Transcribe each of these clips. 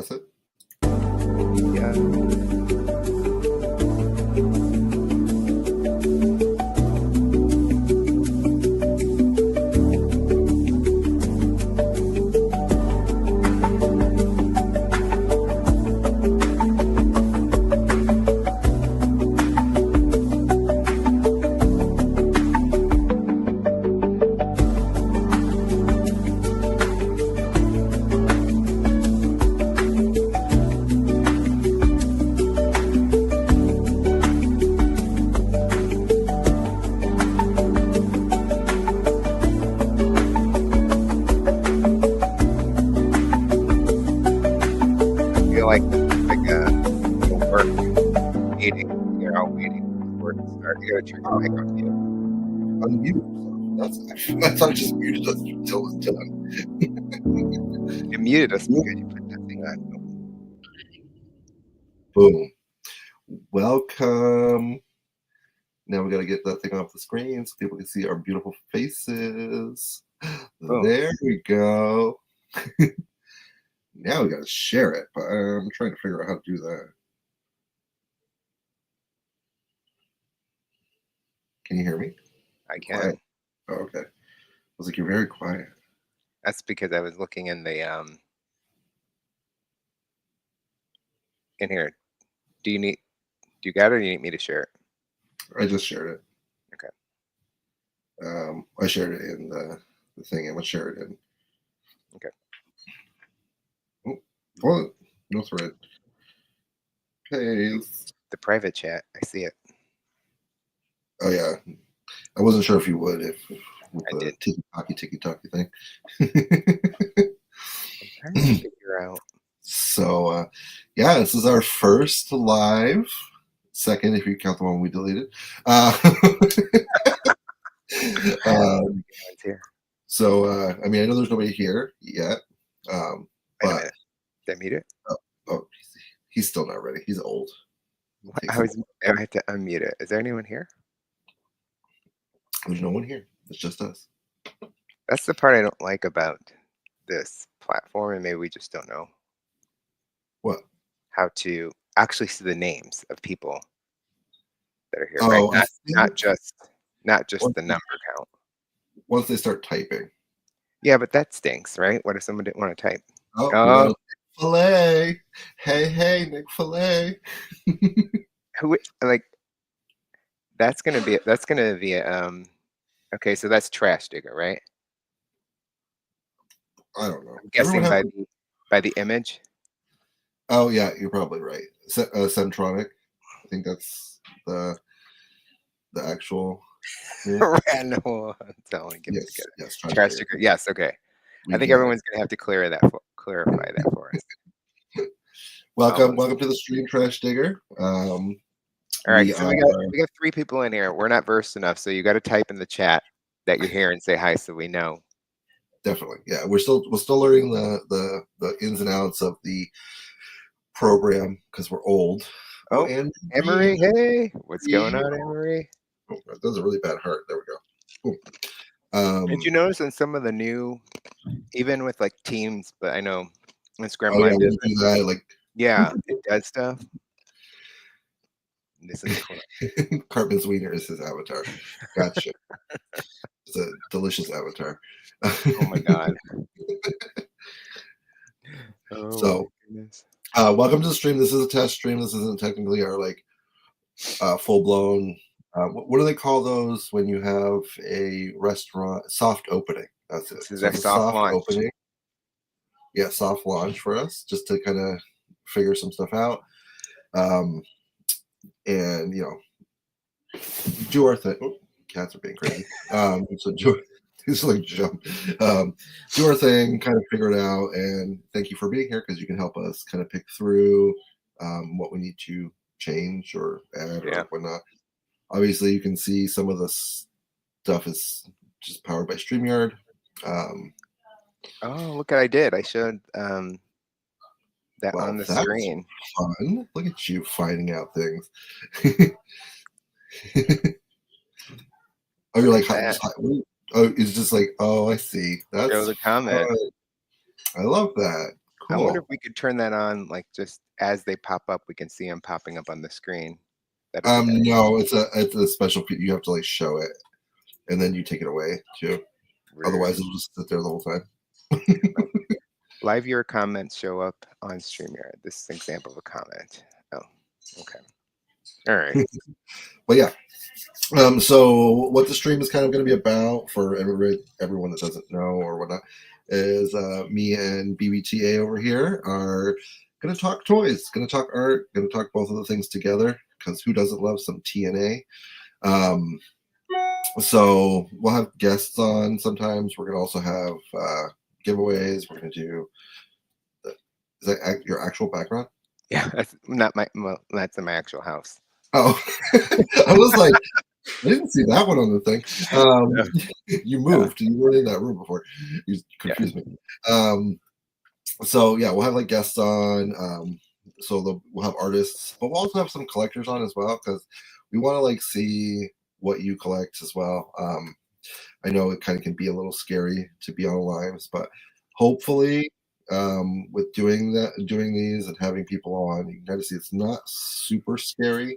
That's it? Yeah. Feel like a little work meeting. You're all waiting for it to start. You gotta turn your mic on mute. Unmute. I thought I just muted us until it's done. You muted us because you put that thing on. Boom. Welcome. Now we got to get that thing off the screen so people can see our beautiful faces. Boom. There we go. Now we got to share it, but I'm trying to figure out how to do that. Can you hear me? I can. Quiet. Oh, okay. I was like, you're very quiet. That's because I was looking in the in here. Do you got it or do you need me to share it? I just shared it. Okay. I shared it in the thing. I'm gonna share it in. Okay. Oh, what? No thread. Paste. The private chat. I see it. Oh yeah. I wasn't sure if you would with I the did. tiki-talkie thing. I'm trying to figure out. So yeah, this is our first live. Second, if you count the one we deleted. So I mean, I know there's nobody here yet. But did I mute it? Oh, he's still not ready. He's old. I had to unmute it. Is there anyone here? There's no one here. It's just us. That's the part I don't like about this platform, and maybe we just don't know what how to actually see the names of people that are here. Oh, right? Not just the number count. Once they start typing. Yeah, but that stinks, right? What if someone didn't want to type? Oh, Nick-fil-A. Hey, Nick-fil-A. Who like? That's gonna be okay, so that's Trash Digger, right? I don't know. I'm guessing by the image. Oh yeah, you're probably right. Centronic. I think that's the actual. Random. Yes, Trash Digger. Yes, okay. I think everyone's gonna have to clarify that for us. Welcome to the stream, Trash Digger. All right, so we got 3 people in here. We're not versed enough, so you got to type in the chat that you're here and say hi, so we know. Definitely, yeah. We're still learning the ins and outs of the program because we're old. Oh, Anne-Marie, hey, what's going on, Anne-Marie? Oh, that was a really bad heart. There we go. Did you notice in some of the new, even with like Teams, but I know Instagram Live does that, yeah, it does stuff. This is cool. Cartman's wiener is his avatar. Gotcha. It's a delicious avatar. Oh my god. So, welcome to the stream. This is a test stream. This isn't technically our full blown. What do they call those when you have a restaurant soft opening? That's it. This is a soft launch. Opening. Yeah, soft launch for us, just to kind of figure some stuff out. And do our thing. Oh, cats are being crazy. So jump. Do our thing, kind of figure it out, and thank you for being here because you can help us kind of pick through what we need to change or add or whatnot. Obviously, you can see some of the stuff is just powered by StreamYard. Oh, look what I did! I showed that on the screen. Fun. Look at you finding out things. Oh, you're like, oh, it's just like, oh, I see. That's show the comment. Fun. I love that. Cool. I wonder Cool. if we could turn that on, like, just as they pop up, we can see them popping up on the screen. That'd be nice. No, it's a special. You have to like show it, and then you take it away too. Otherwise, Rude. it'll just sit there the whole time. Live viewer comments show up on StreamYard. This is an example of a comment. Oh, okay. All right. But yeah. So what the stream is kind of going to be about for everyone that doesn't know or whatnot is me and BBTA over here are going to talk toys, going to talk art, going to talk both of the things together because who doesn't love some TNA? So we'll have guests on sometimes. We're going to also have giveaways. We're going to do. Is that your actual background? Yeah, that's not my. Well, that's in my actual house. Oh, I was like, I didn't see that one on the thing. You moved. You weren't in that room before. You confused me. So yeah, we'll have like guests on. So we'll have artists, but we'll also have some collectors on as well because we want to like see what you collect as well. I know it kind of can be a little scary to be on lives, but hopefully with doing these and having people on, you can kind of see it's not super scary.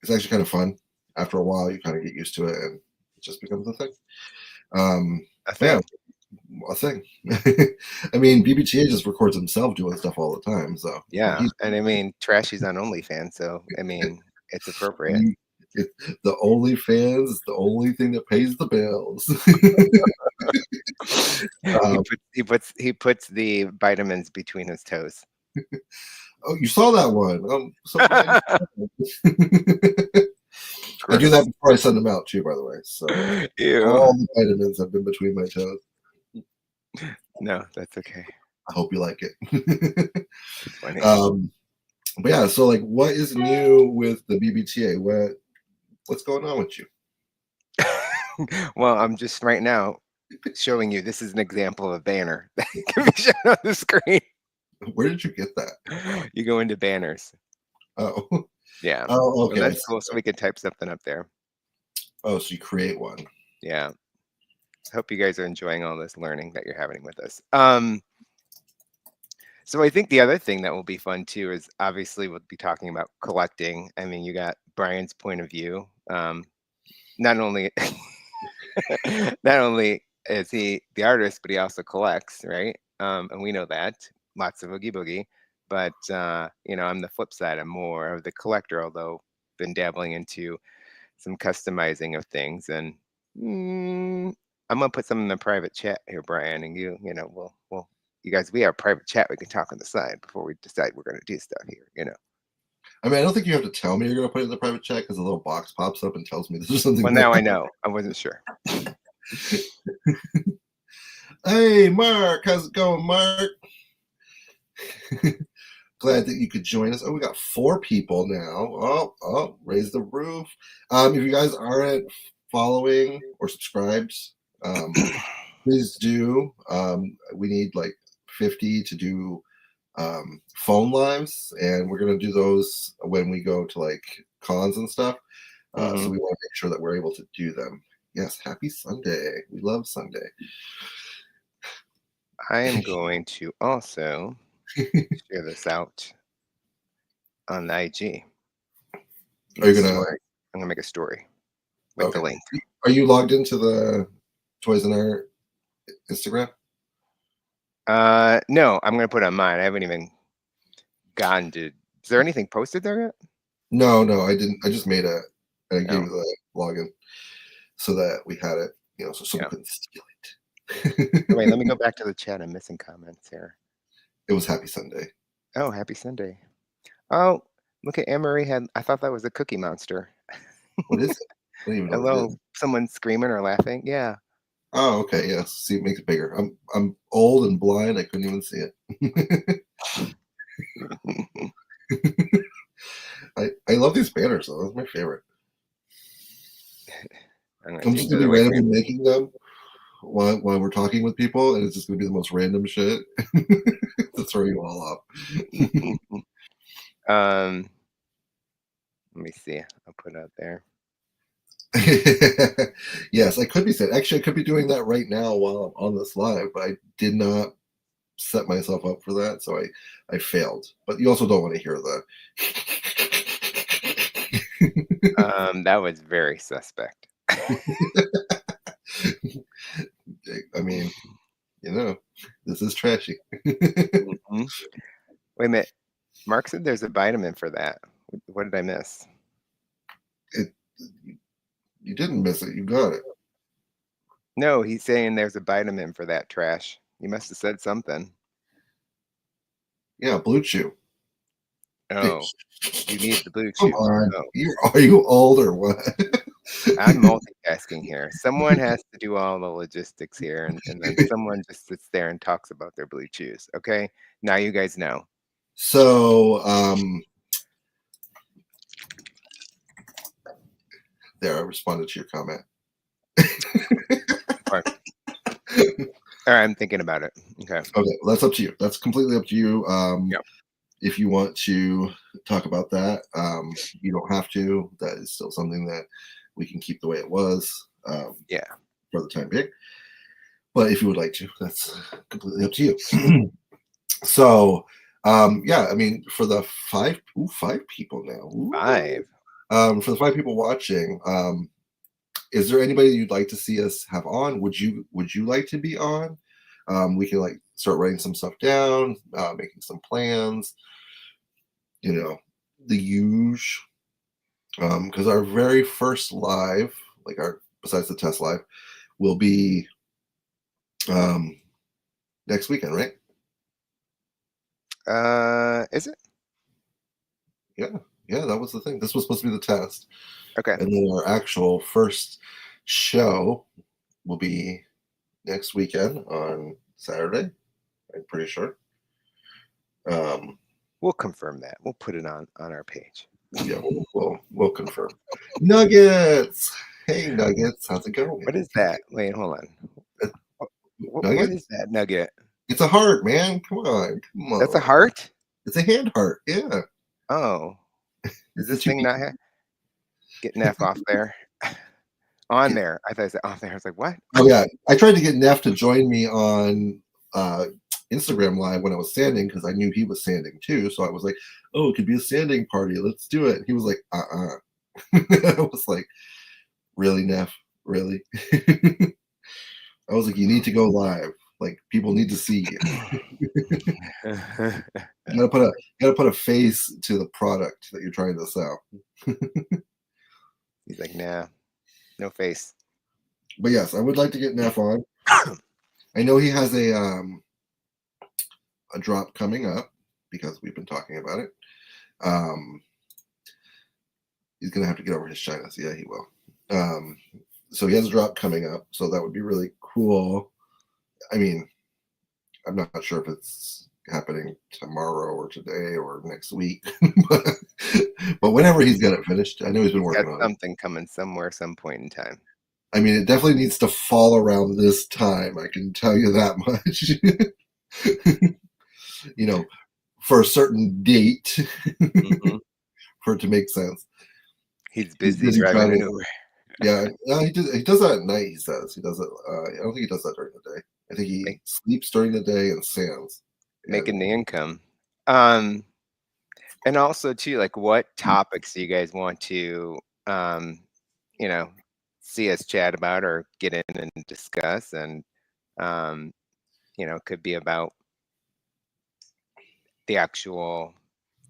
It's actually kind of fun. After a while, you kind of get used to it, and it just becomes a thing. A thing. Yeah, a thing. I mean, BBTA just records himself doing stuff all the time. So Yeah, and I mean, Trashy's on OnlyFans, so I mean, it's appropriate. The OnlyFans is the only thing that pays the bills. He puts the vitamins between his toes. Oh, you saw that one. So I do that before I send them out too, by the way. So Ew. all the vitamins have been between my toes. No, that's okay. I hope you like it. Funny. But yeah, so like, what is new with the BBTA? What's going on with you? Well, I'm just right now showing you. This is an example of a banner that can be shown on the screen. Where did you get that? You go into banners. Oh, Yeah. oh, okay. Well, that's cool. So we can type something up there. Oh, so you create one. Yeah. I hope you guys are enjoying all this learning that you're having with us. So I think the other thing that will be fun too is obviously we'll be talking about collecting. I mean, you got Brian's point of view. Not only is he the artist, but he also collects, right? And we know that. Lots of Oogie Boogie. But I'm the flip side. I'm more of the collector, although been dabbling into some customizing of things. And I'm gonna put some in the private chat here, Brian, and you guys, we have a private chat. We can talk on the side before we decide we're gonna do stuff here. I mean, I don't think you have to tell me you're going to put it in the private chat because a little box pops up and tells me this is something. Well, now I know. I wasn't sure. Hey, Mark, how's it going, Mark? Glad that you could join us. Oh, we got 4 people now. Oh, raise the roof. If you guys aren't following or subscribed, please do. We need like 50 to do phone lives, and we're going to do those when we go to like cons and stuff. So we want to make sure that we're able to do them. Yes, happy Sunday. We love Sunday. I am going to also share this out on the IG. Are you gonna? I'm gonna make a story with the link. Are you logged into the Toys and Art Instagram? No, I'm gonna put it on mine. I haven't even gotten to. Is there anything posted there yet? No, I didn't. I just made it. I gave you the login so that we had it. So someone couldn't steal it. Wait, let me go back to the chat. I'm missing comments here. It was Happy Sunday. Oh, Happy Sunday. Oh, look at Anne-Marie had. I thought that was a Cookie Monster. What is it? I don't even know Hello, someone screaming or laughing. Yeah. Oh, okay. Yes. See, it makes it bigger. I'm old and blind. I couldn't even see it. I love these banners though. That's my favorite. I'm just gonna be randomly making them while we're talking with people, and it's just gonna be the most random shit to throw you all off. Let me see. I'll put it out there. Yes, I could be saying. Actually, I could be doing that right now while I'm on this live, but I did not set myself up for that, so I failed. But you also don't want to hear the. That was very suspect. I mean, this is trashy. Mhm. Wait a minute. Mark said there's a vitamin for that. What did I miss? You didn't miss it. You got it. No, he's saying there's a vitamin for that trash. You must have said something. Yeah, Blue Chew. Oh, you need the Blue Come Chew. on. Oh, Are you old or what? I'm multitasking here. Someone has to do all the logistics here, and then someone just sits there and talks about their Blue Chews. Okay, now you guys know. So, there, I responded to your comment. All right, I'm thinking about it. Okay. Okay, well, that's up to you. That's completely up to you. Yeah. If you want to talk about that, you don't have to. That is still something that we can keep the way it was. Yeah. For the time being. But if you would like to, that's completely up to you. So, yeah, I mean, for the five people now. Ooh. 5. For the 5 people watching, is there anybody you'd like to see us have on? Would you like to be on? We can like start writing some stuff down, making some plans. The huge. Because our very first live, like our besides the test live, will be next weekend, right? Is it? Yeah, that was the thing. This was supposed to be the test. Okay. And then our actual first show will be next weekend on Saturday. I'm pretty sure. We'll confirm that. We'll put it on our page. Yeah, we'll confirm. Nuggets. Hey, Nuggets. How's it going? What is that? Wait, hold on. What is that nugget? It's a heart, man. Come on. That's a heart? It's a hand heart. Yeah. Oh. Is this It's thing not get Neff off there? On there. I thought I said off there. I was like, what? Oh yeah. I tried to get Neff to join me on Instagram Live when I was sanding because I knew he was sanding too. So I was like, oh, it could be a sanding party. Let's do it. He was like, I was like, really, Neff? Really? I was like, you need to go live. Like, people need to see you. You gotta put a face to the product that you're trying to sell. He's like, nah, no face. But yes, I would like to get Neff on. I know he has a drop coming up because we've been talking about it. He's gonna have to get over his shyness. Yeah, he will. So he has a drop coming up, so that would be really cool. I mean, I'm not sure if it's happening tomorrow or today or next week, but whenever he's got it finished, I know he's been working on something coming somewhere, some point in time. I mean, it definitely needs to fall around this time. I can tell you that much. For a certain date, for it to make sense. He's busy driving an Uber. Yeah, he does that at night. He says he does it. I don't think he does that during the day. I think he sleeps during the day and sands. Making the income. And also too, like, what topics do you guys want to, see us chat about or get in and discuss? And, could be about the actual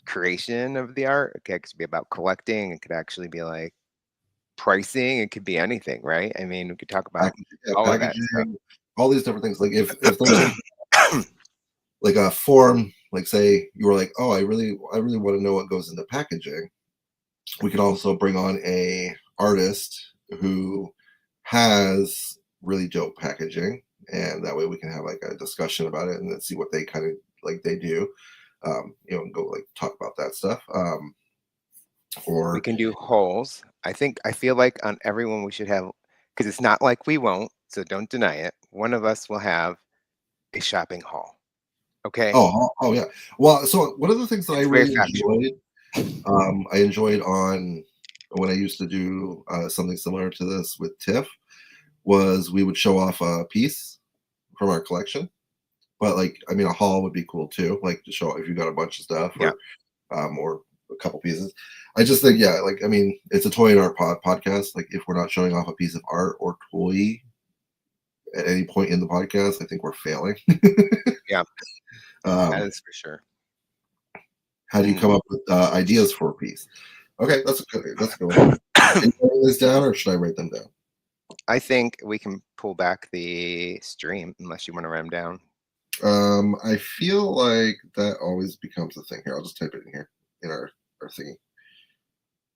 creation of the art. It could be about collecting. It could actually be like pricing. It could be anything, right? I mean, we could talk about packaging, all these different things. Like if there's like a form, like say you were like, oh, I really want to know what goes into packaging. We could also bring on a artist who has really dope packaging, and that way we can have like a discussion about it and then see what they kind of like they do. And go like talk about that stuff. Or we can do holes. I feel like on everyone we should have, because it's not like we won't, so don't deny it. One of us will have a shopping haul. Okay. Oh yeah. Well, so one of the things that I really enjoyed on when I used to do something similar to this with TIFF was we would show off a piece from our collection, but like, I mean, a haul would be cool too. Like to show if you got a bunch of stuff Yeah. or a couple pieces. I just think, yeah, like, I mean, it's a toy in our podcast. Like if we're not showing off a piece of art or toy at any point in the podcast, I think we're failing. Yeah, that um, is for sure. how do you And come up with ideas for a piece? Okay, that's a good one. Are you writing this down or should I write them down? I think we can pull back the stream unless you want to write them down. I feel like that always becomes a thing. Here, I'll just type it in here in our thingy.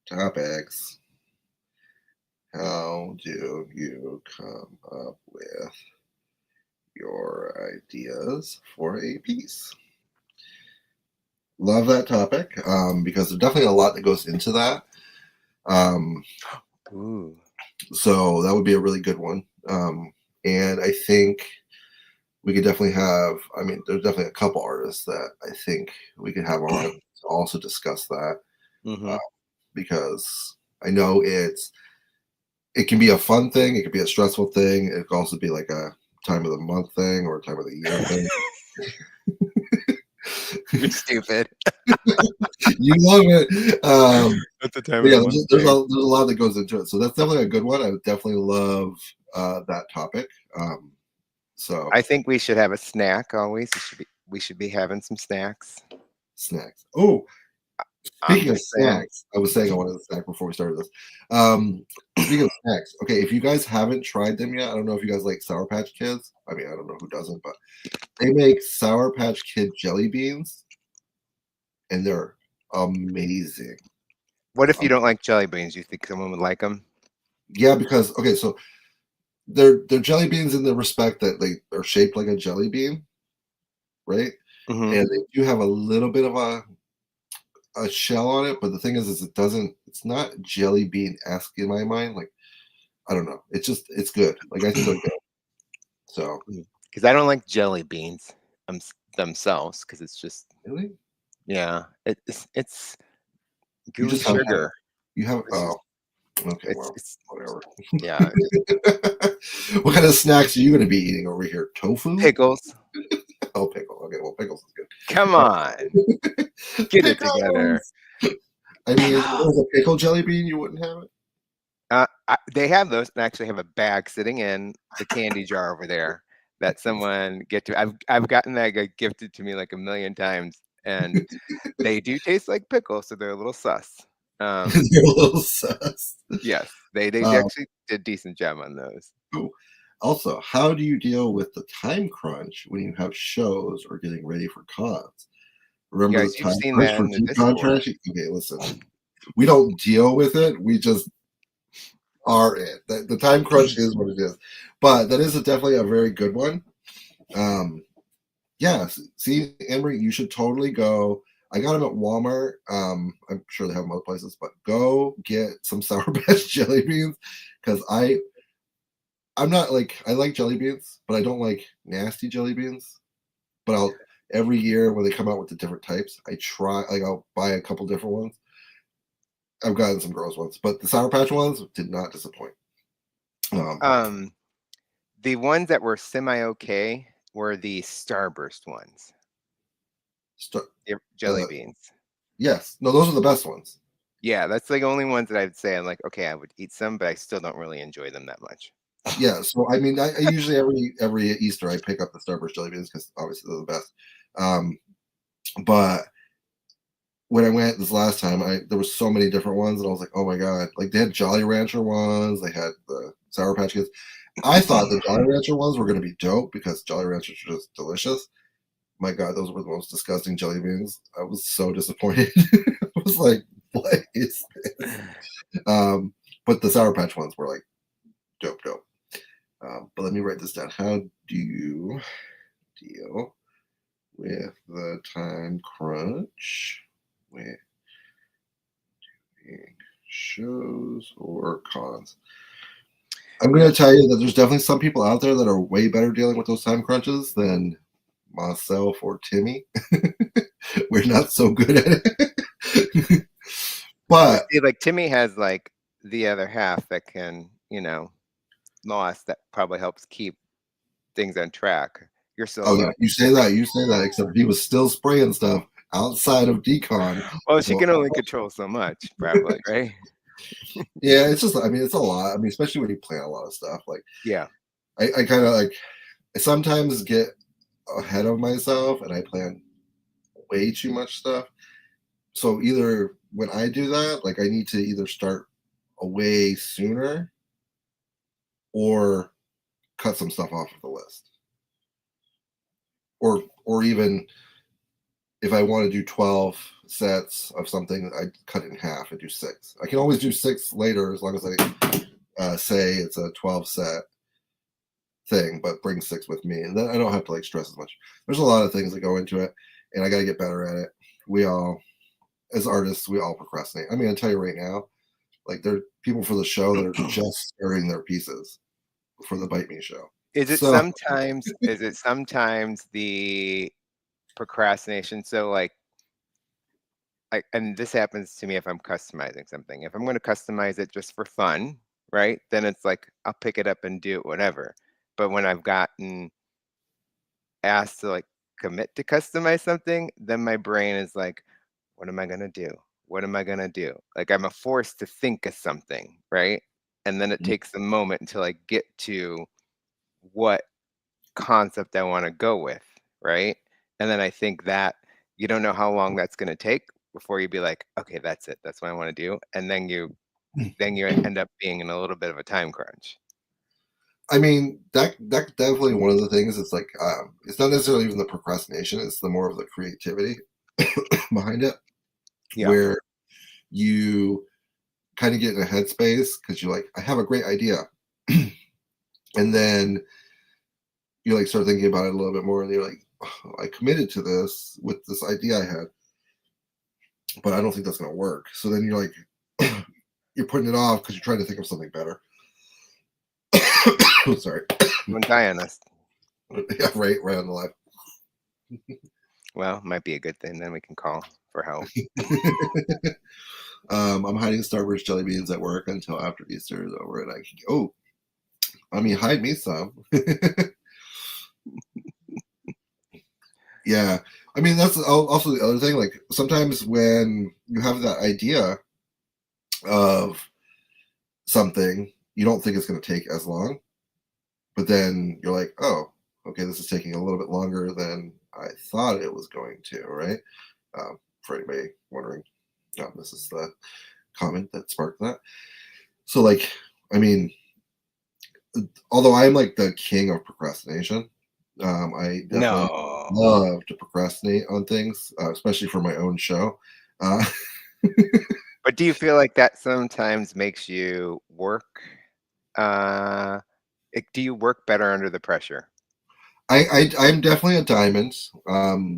Topics. How do you come up with your ideas for a piece? Love that topic because there's definitely a lot that goes into that. Ooh. So that would be a really good one. And I think we could definitely have, I mean, there's definitely a couple artists that I think we could have on to also discuss that Mm-hmm. because I know it can be a fun thing, it could be a stressful thing, it could also be like a time of the month thing or time of the year thing. You're stupid. You love it. That's the time But of yeah, the month. there's a lot that goes into it. So that's definitely a good one. I would definitely love that topic. So I think we should have a snack always. We should be having some snacks. snacks. Oh, I'm speaking of just saying. snacks, I was saying I wanted a snack before we started this. Speaking of snacks, okay, if you guys haven't tried them yet, I don't know if you guys like Sour Patch Kids. I mean, I don't know who doesn't, but they make Sour Patch Kid jelly beans, and they're amazing. What if you don't like jelly beans? You think someone would like them? Yeah, because okay, so they're jelly beans in the respect that they are shaped like a jelly bean, right? Mm-hmm. And they do have a little bit of a shell on it, but the thing is it's not jelly bean esque in my mind. Like I don't know, it's good. Like I think they're good. So Because I don't like jelly beans themselves. Because it's just really, yeah, it's you gooey just have sugar. you have It's just okay, well it's whatever. yeah. What kind of snacks are you going to be eating over here? Tofu? Pickles. Oh, pickle. Okay, well pickles is good. Come on, get it together. Pickles! I mean, if it was a pickle jelly bean, you wouldn't have it. They have those and actually have a bag sitting in the candy jar over there that someone get to. I've gotten that gifted to me like a million times, and they do taste like pickles, so they're a little sus. They're a little sus. Yes, they Um, actually did a decent job on those. Cool. Also, how do you deal with the time crunch when you have shows or getting ready for cons? Remember the Guys, you've time seen crunch that for in the two Discord. contracts? Okay, listen. We don't deal with it. We just are it. The time crunch is what it is. But that is definitely a very good one. Yeah, see, Emery, you should totally go. I got them at Walmart. I'm sure they have them other places, but go get some Sour Patch jelly beans because I'm not like I like jelly beans, but I don't like nasty jelly beans. But I'll every year when they come out with the different types, I try like I'll buy a couple different ones. I've gotten some gross ones, but the Sour Patch ones did not disappoint. The ones that were semi-okay were the Starburst ones. Jelly beans. Yes, no, those are the best ones. Yeah, that's like the only ones that I'd say I'm like, okay, I would eat some, but I still don't really enjoy them that much. Yeah, so I mean, I usually every Easter I pick up the Starburst jelly beans because obviously they're the best. But when I went this last time, there was so many different ones, and I was like, oh my god! Like they had Jolly Rancher ones, they had the Sour Patch Kids. I thought the Jolly Rancher ones were going to be dope because Jolly Ranchers are just delicious. My god, those were the most disgusting jelly beans. I was so disappointed. I was like, what is this? But the Sour Patch ones were like dope. But let me write this down. How do you deal with the time crunch with doing shows or cons? I'm going to tell you that there's definitely some people out there that are way better dealing with those time crunches than myself or Timmy. We're not so good at it. But see, like Timmy has like the other half that can, Lost that probably helps keep things on track. Your Oh yeah, solo. you say that. Except he was still spraying stuff outside of decon. Well, she So can only control so much, probably, right? yeah, it's just. I mean, it's a lot. I mean, especially when you plan a lot of stuff. Like Yeah. I kind of like. I sometimes get ahead of myself and I plan way too much stuff. So either when I do that, like I need to either start away sooner or cut some stuff off of the list. Or even if I want to do 12 sets of something, I cut it in half and do 6. I can always do 6 later as long as I say it's a 12 set thing, but bring 6 with me. And then I don't have to like stress as much. There's a lot of things that go into it, and I got to get better at it. We all, as artists, we all procrastinate. I mean, I tell you right now, like there are people for the show that are just starting their pieces for the Bite Me show. Is it So sometimes the procrastination? So like and this happens to me if I'm customizing something. If I'm going to customize it just for fun, right? Then it's like I'll pick it up and do it whatever. But when I've gotten asked to like commit to customize something, then my brain is like, what am I going to do? What am I going to do? Like I'm a force to think of something, right? And then it takes a moment until I get to what concept I want to go with, right? And then I think that you don't know how long that's going to take before you be like, okay, that's it. That's what I want to do. And then you end up being in a little bit of a time crunch. I mean, that's definitely one of the things. It's like it's not necessarily even the procrastination; it's the more of the creativity behind it, Yeah. where you kind of get in a headspace because you're like, I have a great idea, and then you like start thinking about it a little bit more, and you're like, oh, I committed to this with this idea I had, but I don't think that's going to work. So then you're like, you're putting it off because you're trying to think of something better. Sorry. Don't die on us. Yeah, right on the live. Well, might be a good thing. Then we can call for help. I'm hiding Starburst jelly beans at work until after Easter is over, and I mean, hide me some. Yeah, I mean that's also the other thing. Like sometimes when you have that idea of something, you don't think it's going to take as long, but then you're like, oh, okay, this is taking a little bit longer than I thought it was going to, right? For anybody wondering, this is the comment that sparked that. So, like, I mean, although I'm like the king of procrastination, I definitely No. love to procrastinate on things, especially for my own show. Uh, But do you feel like that sometimes makes you work? Do you work better under the pressure? I'm definitely a diamond,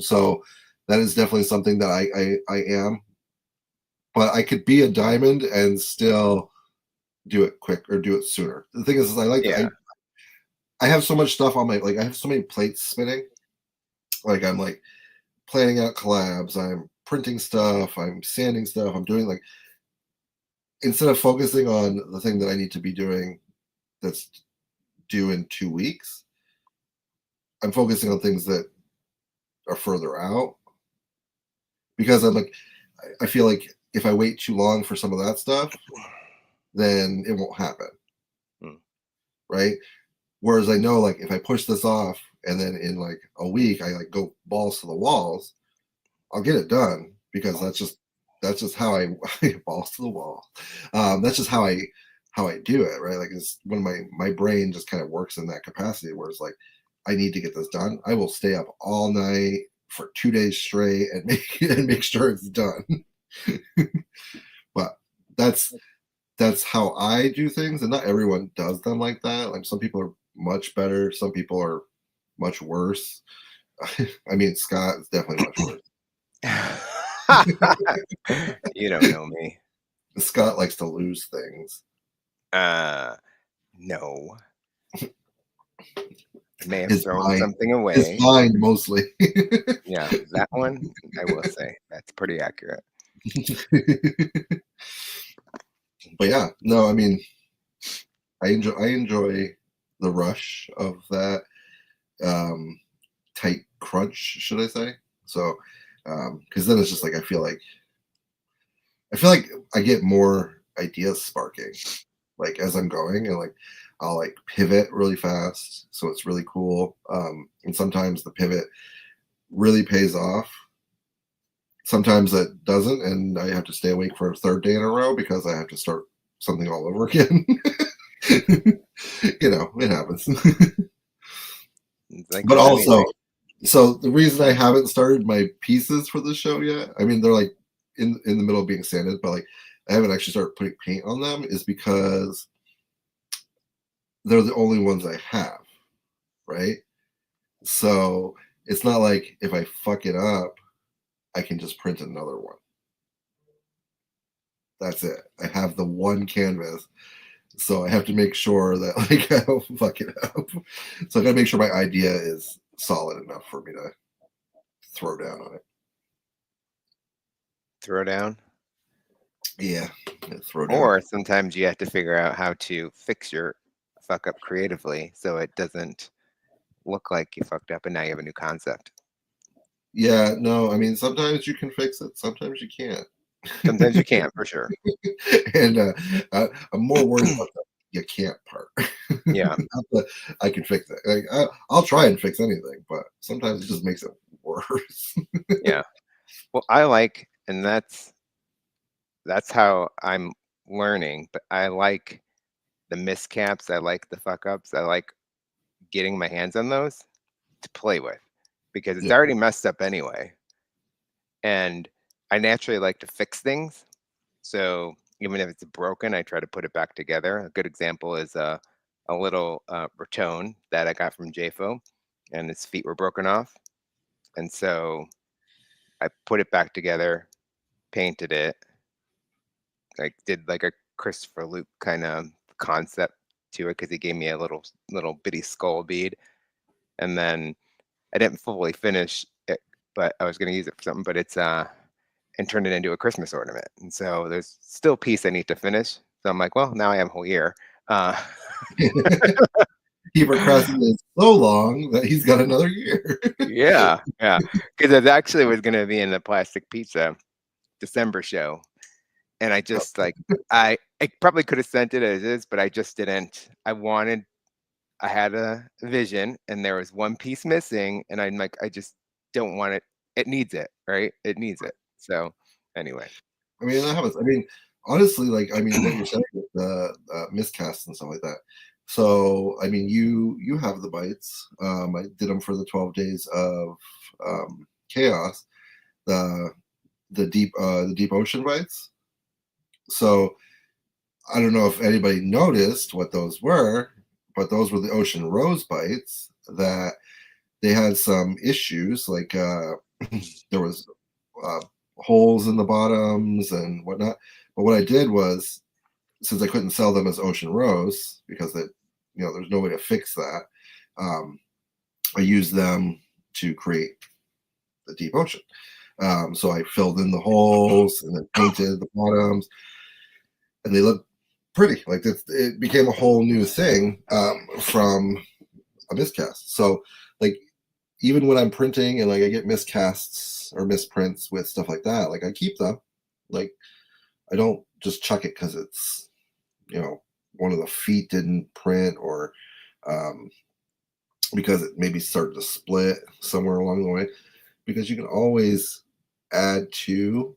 so that is definitely something that I am. But I could be a diamond and still do it quick or do it sooner. The thing is Yeah. I have so much stuff on my I have so many plates spinning. Like I'm like planning out collabs, I'm printing stuff, I'm sanding stuff, I'm doing like instead of focusing on the thing that I need to be doing that's due in 2 weeks, I'm focusing on things that are further out because I'm like I feel like if I wait too long for some of that stuff, then it won't happen. Hmm. Right. Whereas I know like if I push this off and then in like a week I like go balls to the walls, I'll get it done because that's just how I balls to the wall. That's just how I do it, right? Like it's when my brain just kind of works in that capacity where it's like I need to get this done. I will stay up all night for 2 days straight and make sure it's done. But that's how I do things, and not everyone does them like that. Like some people are much better, some people are much worse. I mean, Scott is definitely much worse. You don't know me. Scott likes to lose things. No. I may have His thrown mind, something his away. mind mostly. Yeah, that one I will say that's pretty accurate. But yeah, no, I mean, I enjoy the rush of that. Um, tight crunch, should I say? So, because then it's just like I feel like I get more ideas sparking, like as I'm going, and like I'll like pivot really fast, so it's really cool. And sometimes the pivot really pays off. Sometimes it doesn't, and I have to stay awake for a third day in a row because I have to start something all over again. It happens. It's like But with also, anything. so the reason I haven't started my pieces for the show yet, I mean, they're like in the middle of being sanded, but like I haven't actually started putting paint on them, is because they're the only ones I have, right? So it's not like if I fuck it up, I can just print another one. That's it. I have the one canvas, so I have to make sure that like I don't fuck it up. So I gotta make sure my idea is solid enough for me to throw down on it. Throw down. Yeah, throw down. Or sometimes you have to figure out how to fix your fuck up creatively so it doesn't look like you fucked up and now you have a new concept. Yeah, no, I mean sometimes you can fix it, sometimes you can't. Sometimes you can't, for sure. And I'm more worried about the you can't part. Yeah. Not the I can fix it. Like, I'll try and fix anything, but sometimes it just makes it worse. Yeah. Well, I like, and that's how I'm learning, but I like the miscaps. I like the fuck ups. I like getting my hands on those to play with because it's Yeah. already messed up anyway. And I naturally like to fix things. So even if it's broken, I try to put it back together. A good example is a little Raton that I got from JFO, and his feet were broken off. And so I put it back together, painted it, like did like a Christopher Luke kind of concept to it because he gave me a little bitty skull bead, and then I didn't fully finish it, but I was going to use it for something. But it's and turn it into a Christmas ornament. And so there's still a piece I need to finish. So I'm like, well, now I have a whole year. He procrastinated so long that he's got another year. Yeah, yeah, because it actually was going to be in the Plastic Pizza December show, and I just like I probably could have sent it as is, but I just didn't. I had a vision, and there was one piece missing, and I'm like, I just don't want it. It needs it, right? It needs it. So anyway, I mean, that happens. I mean, honestly, like, I mean, what you're saying with the miscasts and stuff like that. So, I mean, you have the bites. I did them for the 12 days of chaos, the the deep ocean bites. So, I don't know if anybody noticed what those were, but those were the ocean rose bites that they had some issues. Like there was uh, holes in the bottoms and whatnot. But what I did was, since I couldn't sell them as Ocean Rose because there's no way to fix that, um, I used them to create the deep ocean. So I filled in the holes and then painted the bottoms, and they look pretty. Like it became a whole new thing from a miscast. So like even when I'm printing and like I get miscasts or misprints with stuff like that, like I keep them. Like I don't just chuck it because it's one of the feet didn't print or um, because it maybe started to split somewhere along the way. Because you can always add to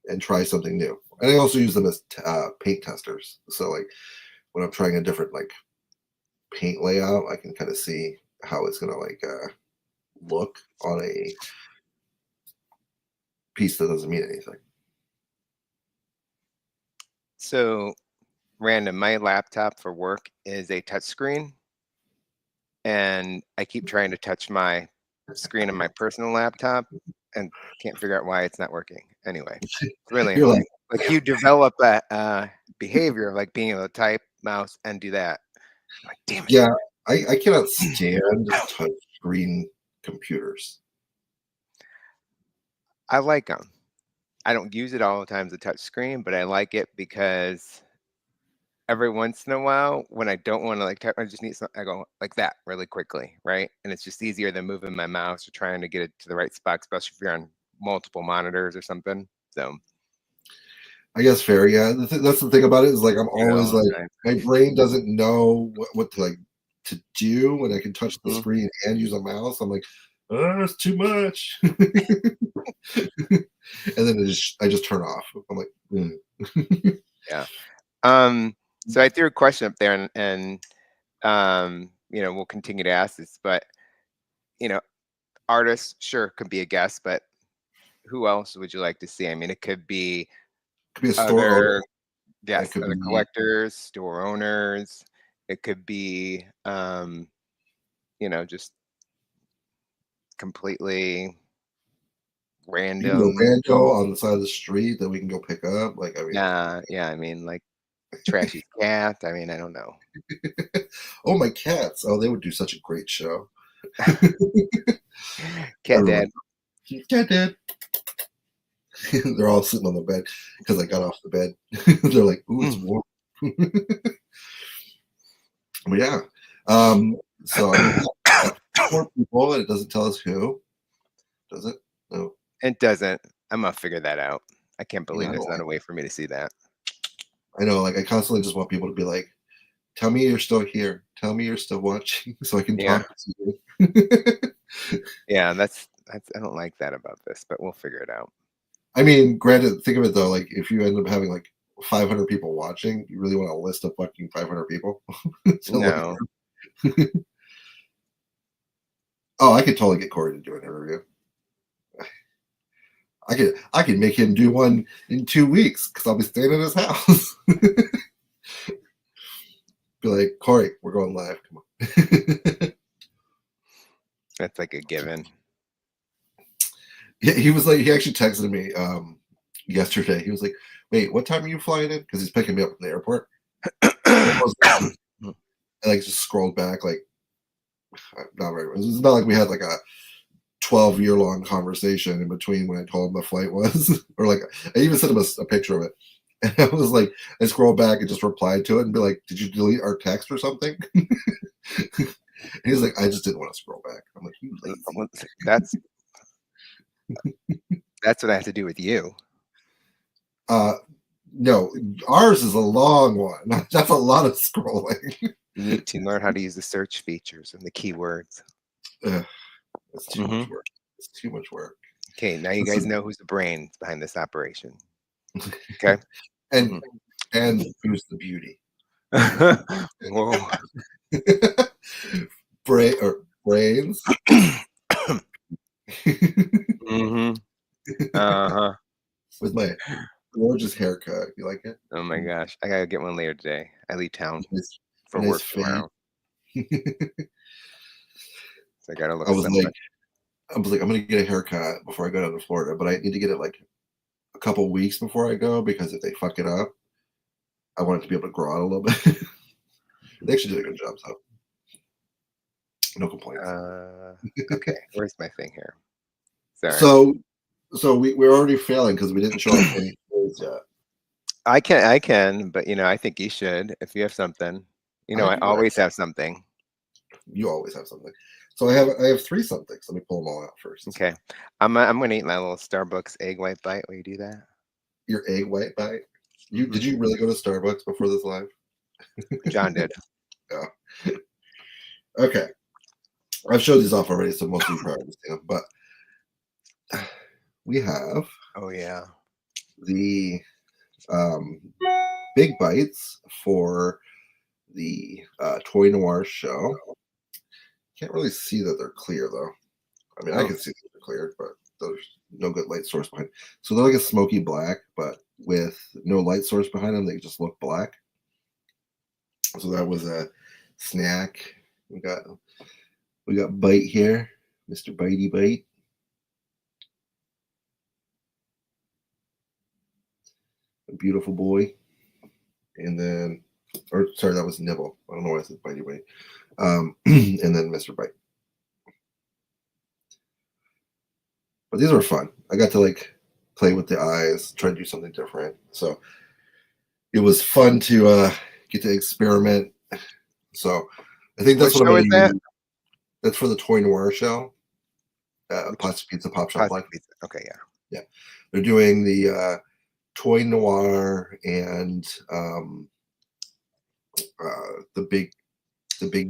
and try something new. And I also use them as paint testers. So like when I'm trying a different like paint layout, I can kind of see how it's gonna like look on a piece that doesn't mean anything. so random. My laptop for work is a touchscreen, and I keep trying to touch my screen on my personal laptop and can't figure out why it's not working. Anyway, it's really You're annoying. like, Like you develop a behavior of like being able to type, mouse, and do that. I'm like, damn it. yeah, I cannot stand touch screen computers. I like them. I don't use it all the time as a touch screen, but I like it because every once in a while, when I don't want to like type, I just need some. I go like that really quickly, right? And it's just easier than moving my mouse or trying to get it to the right spot, especially if you're on multiple monitors or something. So, I guess fair. Yeah, that's the thing about it is like I'm you know, always like sometimes. my brain doesn't know what to like to do when I can touch the Mhm. screen and use a mouse. I'm like, oh, it's too much, and then I just turn off. I'm like, Yeah. So I threw a question up there, and we'll continue to ask this, but you know, artists sure could be a guest, but who else would you like to see? I mean, it could be could be a store owner. other, It yes, could other be collectors, store owners. It could be, just completely you can go random. rando on the side of the street that we can go pick up. Like, I mean, Yeah, yeah. I mean, like trashy cat. I mean, I don't know. oh, my cats. Oh, they would do such a great show. Cat Everyone, dad. cat dad. They're all sitting on the bed because I got off the bed. They're like, "Ooh, it's Mm. warm." But yeah, um, so I mean, we got 4 people, and it doesn't tell us who, does it? No. It doesn't. I'm gonna figure that out. I can't Yeah, believe I there's don't not like. a way for me to see that. I know, like I constantly just want people to be like, "Tell me you're still here. Tell me you're still watching, so I can Yeah, talk to you." yeah. That's. I don't like that about this, but we'll figure it out. I mean, granted, think of it though, like if you end up having like 500 people watching, you really want a list of fucking 500 people. So like, No. oh, I could totally get Corey to do an interview. I could make him do one in 2 weeks because I'll be staying at his house. Be like, Corey, we're going live. Come on. That's like a given. He was like, he actually texted me yesterday. He was like, wait, what time are you flying in? Because he's picking me up from the airport. And I was like, I like just scrolled back, like, not very. It's not like we had like a 12-year long conversation in between when I told him the flight was, or like I even sent him a picture of it. And I was like, I scrolled back and just replied to it and be like, did you delete our text or something? He's like, I just didn't want to scroll back. I'm like, you lazy. Well, that's what I have to do with you. Uh, no, ours is a long one. That's a lot of scrolling. You need to learn how to use the search features and the keywords. Ugh, it's too Hmm. much work. It's too much work. Okay, now you guys Listen, know who's the brains behind this operation. Okay. and and who's the beauty? Whoa. Brains. Hmm. Uh-huh. With my gorgeous haircut. You like it? Oh my gosh. I gotta get one later today. I leave town Nice, for nice work fade. tomorrow. So I gotta I look was like, somewhat. I'm gonna get a haircut before I go down to Florida, but I need to get it like a couple weeks before I go because if they fuck it up, I want it to be able to grow out a little bit. They actually did a good job, so no complaints. Okay, where's my thing here? Sorry. So we're already failing because we didn't show up any plays yet. I can, but I think you should if you have something. I I do. always have something. You always have something. So I have 3 somethings. Let me pull them all out first. Okay. I'm gonna eat my little Starbucks egg white bite. Will you do that? Your egg white bite. Mhm. Did you really go to Starbucks before this live? John did. Yeah. Okay. I've showed these off already, so most of you probably understand them. But we have Oh yeah. the um, big bites for the Toy Noir show. Can't really see that they're clear though. I mean, I Oh. can see that they're clear, but there's no good light source behind. So they're like a smoky black, but with no light source behind them, they just look black. So that was a snack. We got Bite here, Mr. Bitey Bite. A beautiful boy. And then, or sorry, that was Nibble. I don't know why I said Bitey Bite. And then Mr. Bite. But these were fun. I got to like play with the eyes, try to do something different. So it was fun to get to experiment. So I think that's What what I'm show is going that? to use. That's for the Toy Noir show. Which Plastic Pizza Pop Shop Live. Plastic Pizza. Okay, yeah. Yeah, they're doing the Toy Noir and the Big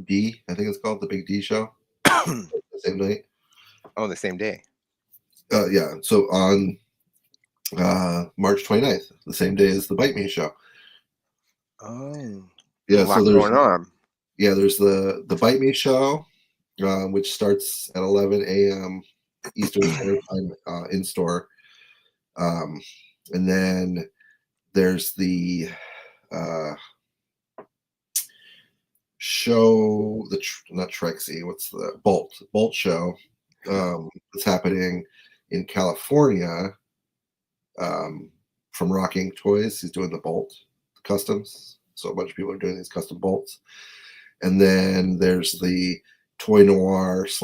D. I think it's called the Big D show. The same night. Oh, the same day. Yeah. So on March 29th, the same day as the Bite Me show. Oh, Yeah. a lot So there's going on. there's the Bite Me show, which starts at 11 a.m. Eastern Standard Time in store, and then there's the show, not Trexie, what's the Bolt show that's happening in California from Rocking Toys. He's doing the Bolt customs, so a bunch of people are doing these custom bolts. And then there's the Toy Noir /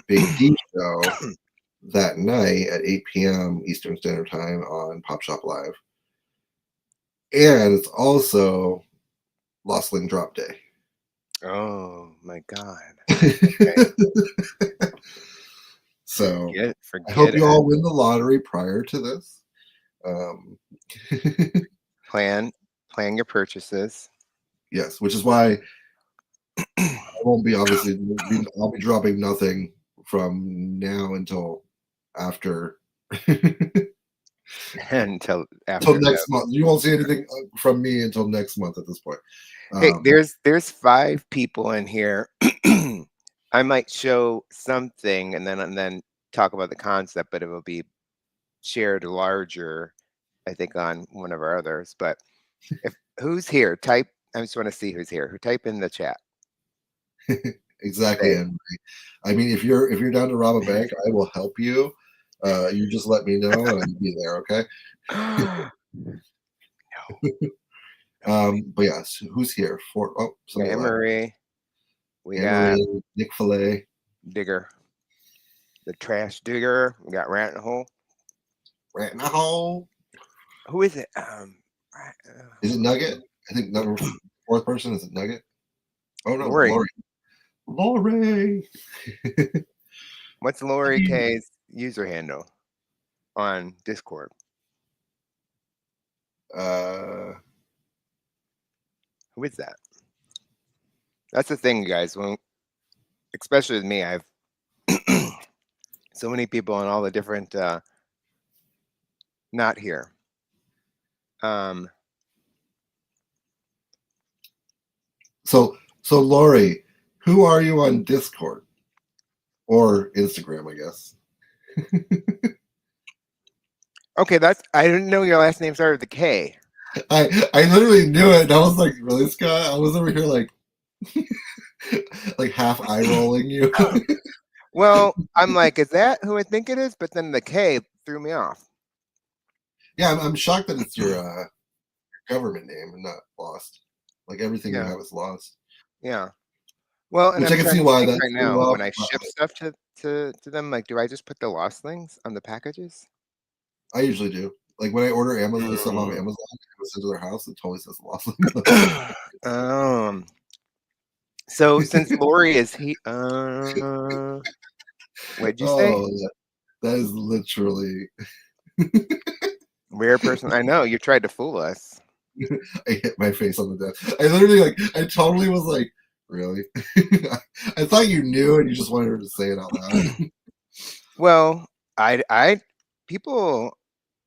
Big D show that night at 8 p.m. Eastern Standard Time on Pop Shop Live. And it's also Lost Link Drop Day. Oh my God. So Forget I hope you it. all win the lottery prior to this. Plan your purchases. Yes, which is why I won't be obviously. I'll be dropping nothing from now until after. Until after next month. You won't see anything from me until next month at this point. Hey, there's 5 people in here. I might show something and then talk about the concept, but it will be shared larger, I think, on one of our others. But who's here? Type. I just want to see who's here. Who type in the chat? Exactly, Henry. I mean, if you're down to rob a bank, I will help you. You just let me know and I'll be there. Okay. No. But yes, who's here? Anne-Marie. We Anne-Marie, got Nick Filet, Digger, the trash digger. We got Rat in the Hole. Rat in the Hole. Who is it? Is it Nugget? I think number 4th person is it Nugget. Oh no, Lori. Lori. What's Lori K's user handle on Discord? Who is that? That's the thing, guys. When, especially with me, I've so many people on all the different not here. So Lori, who are you on Discord or Instagram? I guess. Okay, I didn't know your last name started with a K. I literally knew it. And I was like, really, Scott? I was over here like like half eye rolling you. Well, I'm like, is that who I think it is? But then the K threw me off. Yeah, I'm shocked that it's your government name and not Lost. Like everything you have is Lost. Yeah. Well, and which I can see why that right now when I ship stuff to them, like, do I just put the Lost things on the packages? I usually do. Like when I order Amazon stuff off Amazon, I send to their house. It totally says Lost. So since Lori is what'd you say? That is literally rare person. I know you tried to fool us. I hit my face on the desk. I literally I totally was like, really? I thought you knew and you just wanted her to say it out loud. Well, people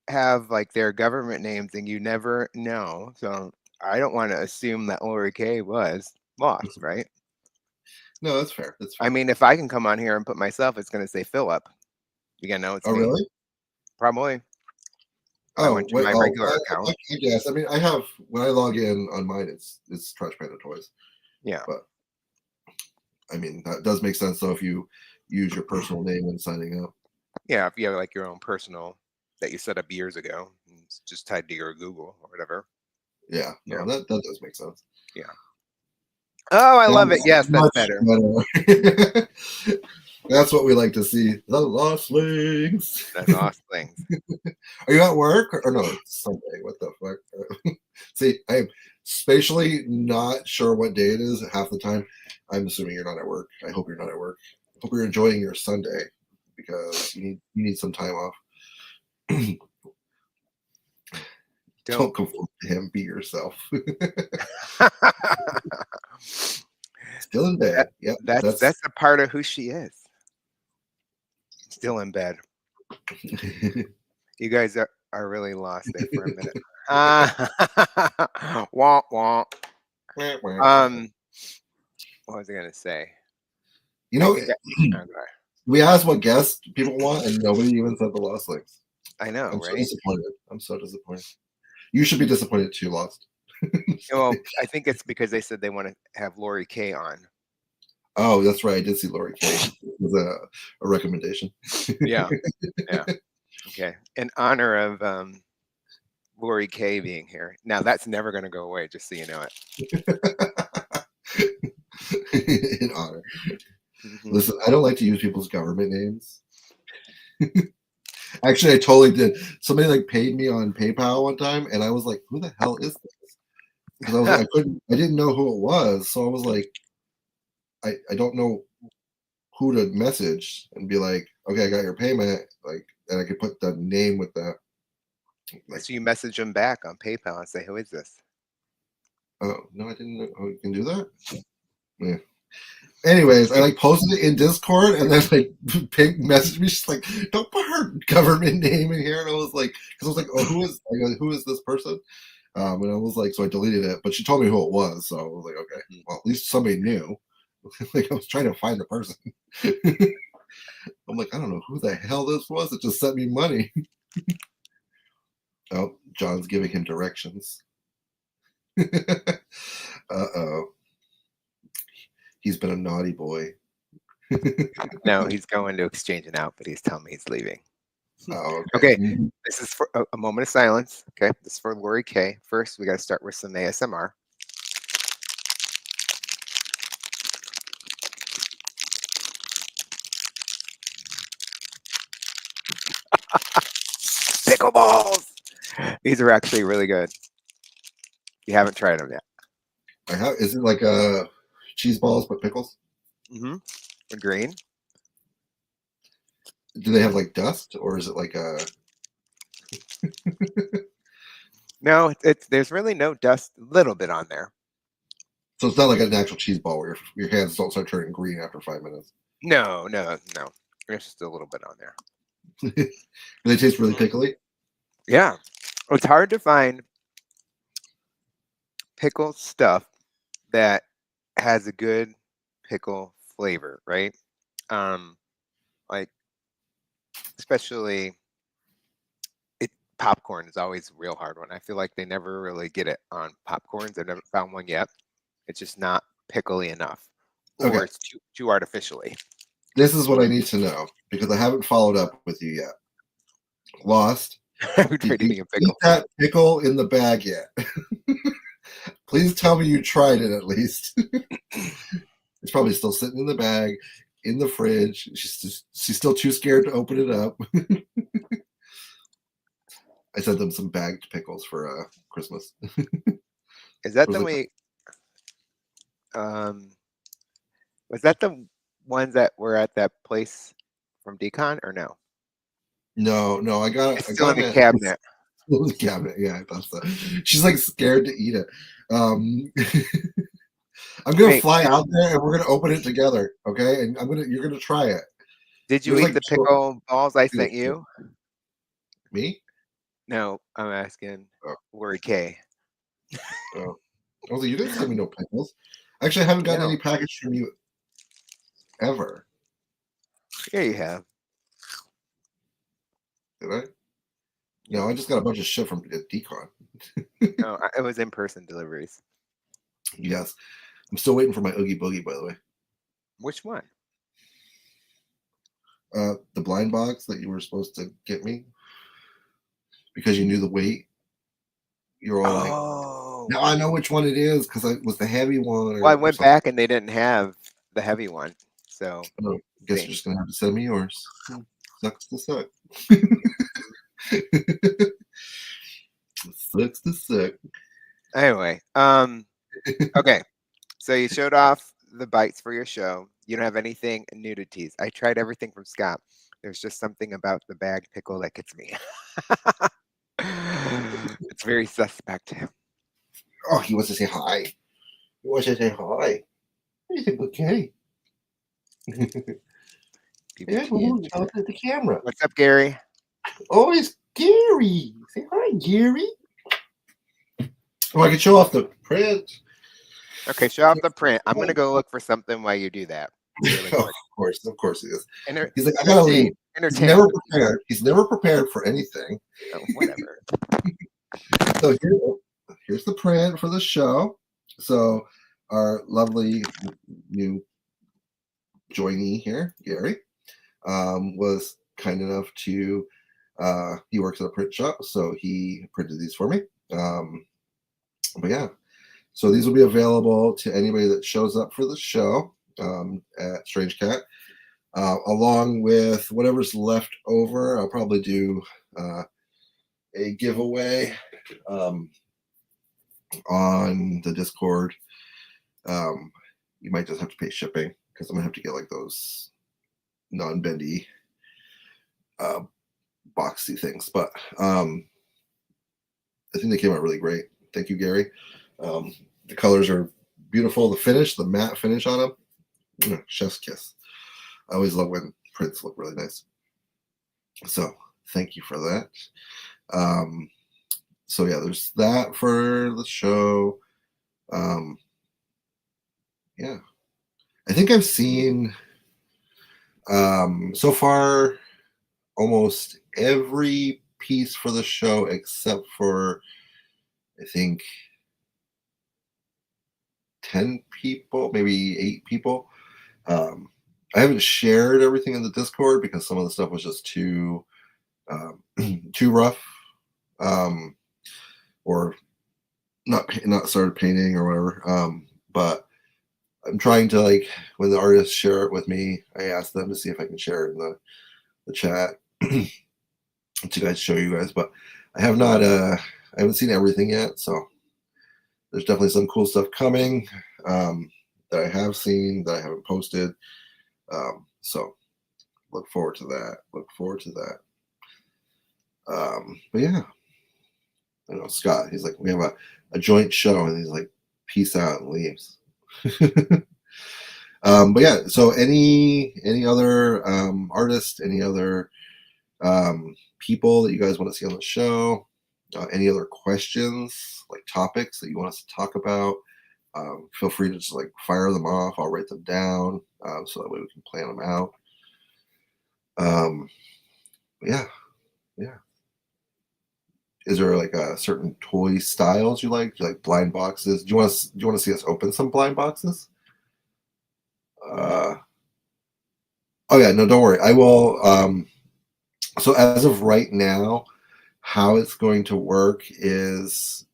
have like their government names and you never know. So I don't want to assume that Lori K was Lost, right? No, that's fair. That's fair. I mean, if I can come on here and put myself, it's going to say Philip. You gonna know it's me. Really? Probably. Oh, I went to my regular account. I guess. I mean, I have when I log in on mine, it's Trash Panda Toys. Yeah. But I mean, that does make sense. So if you use your personal name when signing up. Yeah, if you have like your own personal that you set up years ago, it's just tied to your Google or whatever. Yeah. No, that does make sense. Yeah. Oh, I love it. Yes, that's better. That's what we like to see. The Lost Links. That's Lost Links. Are you at work or no? It's Sunday. What the fuck? See, spatially not sure what day it is half the time. I'm assuming you're not at work. I hope you're not at work. I hope you're enjoying your Sunday because you need some time off. Don't conform to him. Be yourself. Still in bed. Yep. That's a part of who she is. Still in bed. You guys are really lost there for a minute. Womp womp. What was I gonna say? You know, Okay. we asked what guests people want, and nobody even said the Lost Links. I know, I'm right? so disappointed. I'm so disappointed. You should be disappointed too, Lost. Well, I think it's because they said they want to have Lori K on. Oh, that's right. I did see Lori K. It was a recommendation. Yeah. Yeah. Okay. In honor of Lori K being here. Now that's never going to go away, just so you know it. In honor. Mm-hmm. Listen, I don't like to use people's government names. Actually, I totally did. Somebody like paid me on PayPal one time, and I was like, "Who the hell is this?" Because I didn't know who it was, so I was like, I don't know who to message and be like, "Okay, I got your payment," like, and I could put the name with that. Like, so you message them back on PayPal and say, "Who is this?" Oh no, I didn't know. Oh, you can do that. Yeah. Anyways, I like posted it in Discord, and then like Pink messaged me. She's like, "Don't put her government name in here." And I was like, "Because I was like, oh, who is this person?" And I was like, so I deleted it. But she told me who it was, so I was like, okay, well, at least somebody knew. Like I was trying to find the person. I'm like, I don't know who the hell this was. It just sent me money. Oh, John's giving him directions. Uh-oh. He's been a naughty boy. No, he's going to exchange it out, but he's telling me he's leaving. Oh, okay. This is for a moment of silence. Okay, this is for Lori K. First, we got to start with some ASMR. Pickleballs! These are actually really good. You haven't tried them yet. I have. Is it like cheese balls but pickles? Mm-hmm. Green. Do they have like dust, or is it like a? No, there's really no dust. A little bit on there. So it's not like an actual cheese ball where your hands don't start turning green after 5 minutes. No. There's just a little bit on there. Do they taste really pickly? Yeah, it's hard to find pickle stuff that has a good pickle flavor, right? Like especially popcorn is always a real hard one. I feel like they never really get it on popcorns. I've never found one yet. It's just not pickly enough, or it's too artificially. This is what I need to know because I haven't followed up with you yet. Lost. Did you eat that pickle in the bag yet? Please tell me you tried it at least. It's probably still sitting in the bag in the fridge. She's still too scared to open it up. I sent them some bagged pickles for Christmas. Is that the way? Was that the ones that were at that place from Decon or no? No, I got it. It's still in the cabinet. Still in the cabinet, yeah, I thought so. She's like scared to eat it. I'm gonna fly out there and we're gonna open it together, okay? And you're gonna try it. Did you eat the pickle balls I sent you? Me? No, I'm asking Lori K. Oh. I was like, you didn't send me no pickles. Actually, I haven't gotten any package from you ever. Yeah, you have. Did I? No, I just got a bunch of shit from Decon. No, it was in-person deliveries. Yes. I'm still waiting for my Oogie Boogie, by the way. Which one? The blind box that you were supposed to get me. Because you knew the weight. You're all like, now I know which one it is because it was the heavy one. Well, I went back and they didn't have the heavy one. So I guess you're just going to have to send me yours. Sucks to suck. Sucks to suck. Anyway, okay. So you showed off the bites for your show. You don't have anything new to tease. I tried everything from Scott. There's just something about the bag pickle that gets me. It's very suspect. Oh, he wants to say hi. He wants to say hi. He's a good kitty. Yeah, PPG. talk to the camera. What's up, Gary? Oh, it's Gary. Say hi, Gary. Oh, I can show off the print. Okay, show off the print. I'm gonna go look for something while you do that. Really Oh, quick. of course he is. Enter- He's like, I gotta leave. He's entertain. never prepared. He's never prepared for anything. Oh, whatever. So here's the print for the show. So our lovely new joinee here, Gary, was kind enough to. He works at a print shop, so he printed these for me. But yeah, so these will be available to anybody that shows up for the show at Strange Cat, along with whatever's left over. I'll probably do a giveaway on the Discord. You might just have to pay shipping because I'm gonna have to get like those non-bendy boxy things. But I think they came out really great. Thank you, Gary. The colors are beautiful. The finish, the matte finish on them, chef's kiss. I always love when prints look really nice. So thank you for that. So yeah, there's that for the show. Yeah, I think I've seen so far almost every piece for the show except for I think 10 people, maybe 8 people. I haven't shared everything in the Discord because some of the stuff was just too too rough, or not started painting or whatever. But I'm trying to, like, when the artists share it with me, I ask them to see if I can share it in the chat to guys show you guys. But I have not I haven't seen everything yet, so there's definitely some cool stuff coming that I have seen that I haven't posted. So look forward to that. But yeah, I know Scott, he's like, we have a joint show, and he's like, peace out, and leaves. But yeah, so any other artists, any other people that you guys want to see on the show, any other questions, like topics that you want us to talk about, feel free to just like fire them off. I'll write them down so that way we can plan them out. Yeah. Is there like a certain toy styles you like? Do you like blind boxes? Do you want to see us open some blind boxes? Oh yeah, no, don't worry. I will. So as of right now, how it's going to work is,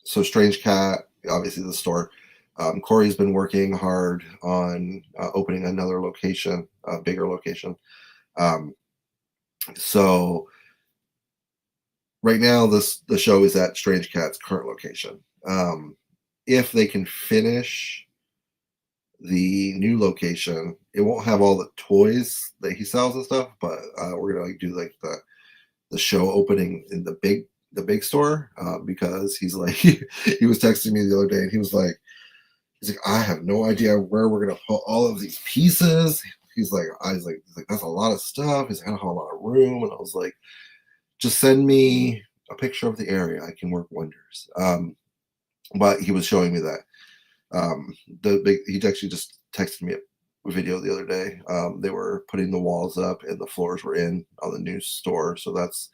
so Strange Cat, obviously the store. Corey's been working hard on opening another location, a bigger location. So right now, the show is at Strange Cat's current location. If they can finish the new location, it won't have all the toys that he sells and stuff, but we're gonna like do like the show opening in the big store because he's like he was texting me the other day and he's like I have no idea where we're gonna put all of these pieces. He's like that's a lot of stuff. He's like, I don't have a lot of room, and I was like, just send me a picture of the area. I can work wonders. But he was showing me that. He actually just texted me a video the other day. They were putting the walls up and the floors were in on the new store. So that's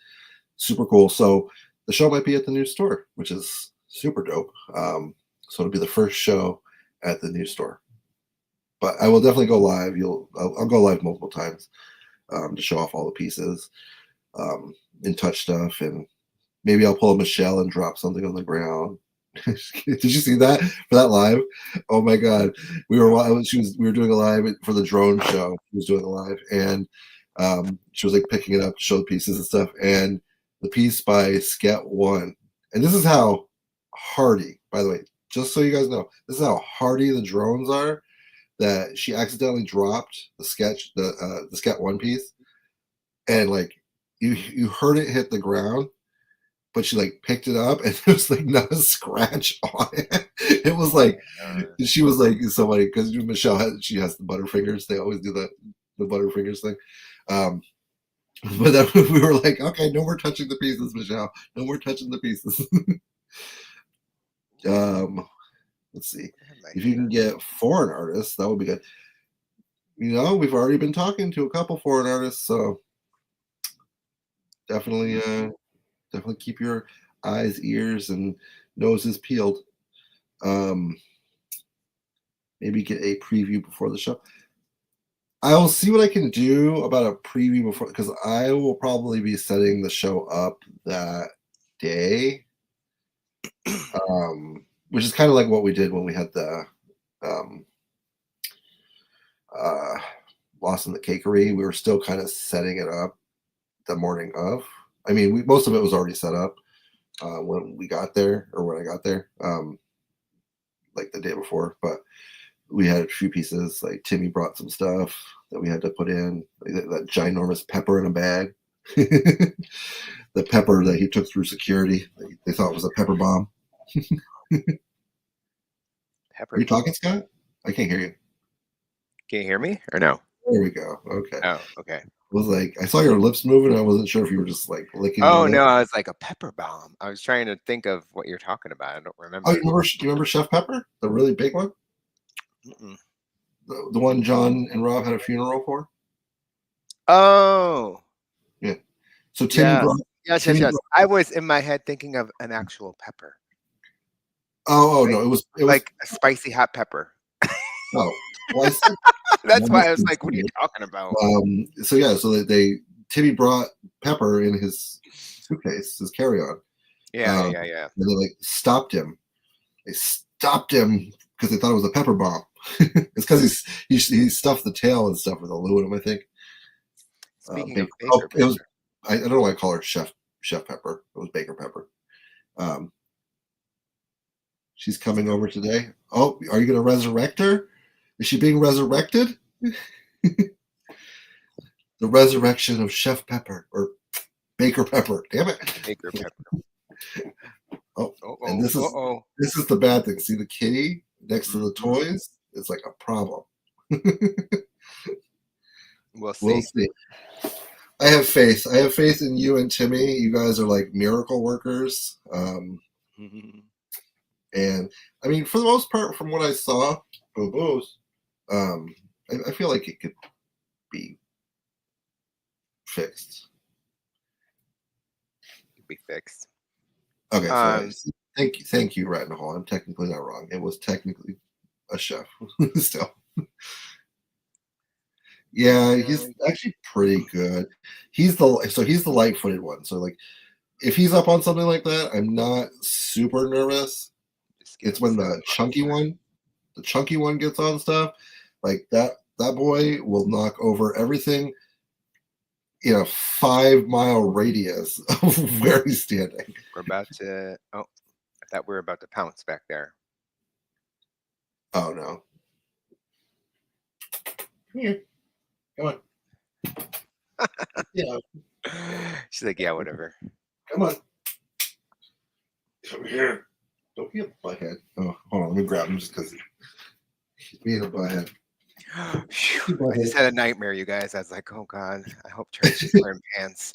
super cool. So the show might be at the new store, which is super dope. So it'll be the first show at the new store. But I will definitely go live. I'll go live multiple times to show off all the pieces and touch stuff, and maybe I'll pull a Michelle and drop something on the ground. Did you see that for that live? Oh my god, we were doing a live for the drone show. She was doing a live, and she was like picking it up to show the pieces and stuff. And the piece by Sket won. And this is how hardy. By the way, just so you guys know, this is how hardy the drones are. That she accidentally dropped the Sket one piece, and like you heard it hit the ground, but she like picked it up and there was like not a scratch on it. It was like she was like somebody because Michelle she has the butterfingers. They always do the butterfingers thing. Um, but then we were like, okay, no more touching the pieces, Michelle. No more touching the pieces. Let's see if you can get foreign artists, that would be good. We've already been talking to a couple foreign artists, so definitely definitely keep your eyes, ears, and noses peeled. Um, maybe get a preview before the show. I'll see what I can do about a preview before, because I will probably be setting the show up that day, which is kind of like what we did when we had the um, Lost in the Cakery. We were still kind of setting it up the morning of. I mean, most of it was already set up when we got there, or when I got there, like the day before. But we had a few pieces. Like Timmy brought some stuff that we had to put in, like that ginormous pepper in a bag. The pepper that he took through security. They thought was a pepper bomb. Pepper. Are you talking, Scott? I can't hear you. Can you hear me or no? There we go. Okay. Oh, okay. I was like, I saw your lips moving. I wasn't sure if you were just like licking. Oh no, I was like a pepper bomb. I was trying to think of what you're talking about. I don't remember. Oh, you remember Chef Pepper, the really big one, Mm-mm. the one John and Rob had a funeral for? Oh, Yeah. So Timmy yes, brought. yes, yes, Timmy yes. brought, I was in my head thinking of an actual pepper, oh right? no, it was Like a spicy hot pepper. oh. Well, I said That's why I was like, "What are you talking about?" So yeah, so they Timmy brought Pepper in his suitcase, his carry-on. Yeah, yeah, yeah. And they like stopped him. They stopped him because they thought it was a pepper bomb. It's because he stuffed the tail and stuff with aluminum, I think. Speaking of Oh, Baker it was. Pepper, I don't know why I call her Chef Pepper. It was Baker Pepper. Um, she's coming over today. Oh, are you going to resurrect her? Is she being resurrected? The resurrection of Chef Pepper or Baker Pepper. Damn it. Baker Pepper. Oh, Oh, and this is the bad thing. See the kitty next to the toys? It's like a problem. We'll We'll see. see. I have faith. I have faith in you and Timmy. You guys are like miracle workers. And I mean, for the most part, from what I saw, I feel like it could be fixed. Be fixed. Okay, so thank you, Ratton Hall. I'm technically not wrong. It was technically a chef still. Yeah, he's actually pretty good. He's the light-footed one. So like, if he's up on something like that, I'm not super nervous. It's when the chunky one gets on stuff, like that boy will knock over everything in a 5-mile radius of where he's standing. We're about to. Oh, I thought we were about to pounce back there. Oh no! Here, come on. Yeah. She's like, yeah, whatever. Come on. Come here. Don't be a butthead. Oh, hold on. Let me grab him just because he's being a butthead. I just had a nightmare, you guys. I was like, oh God, I hope Trash is wearing pants.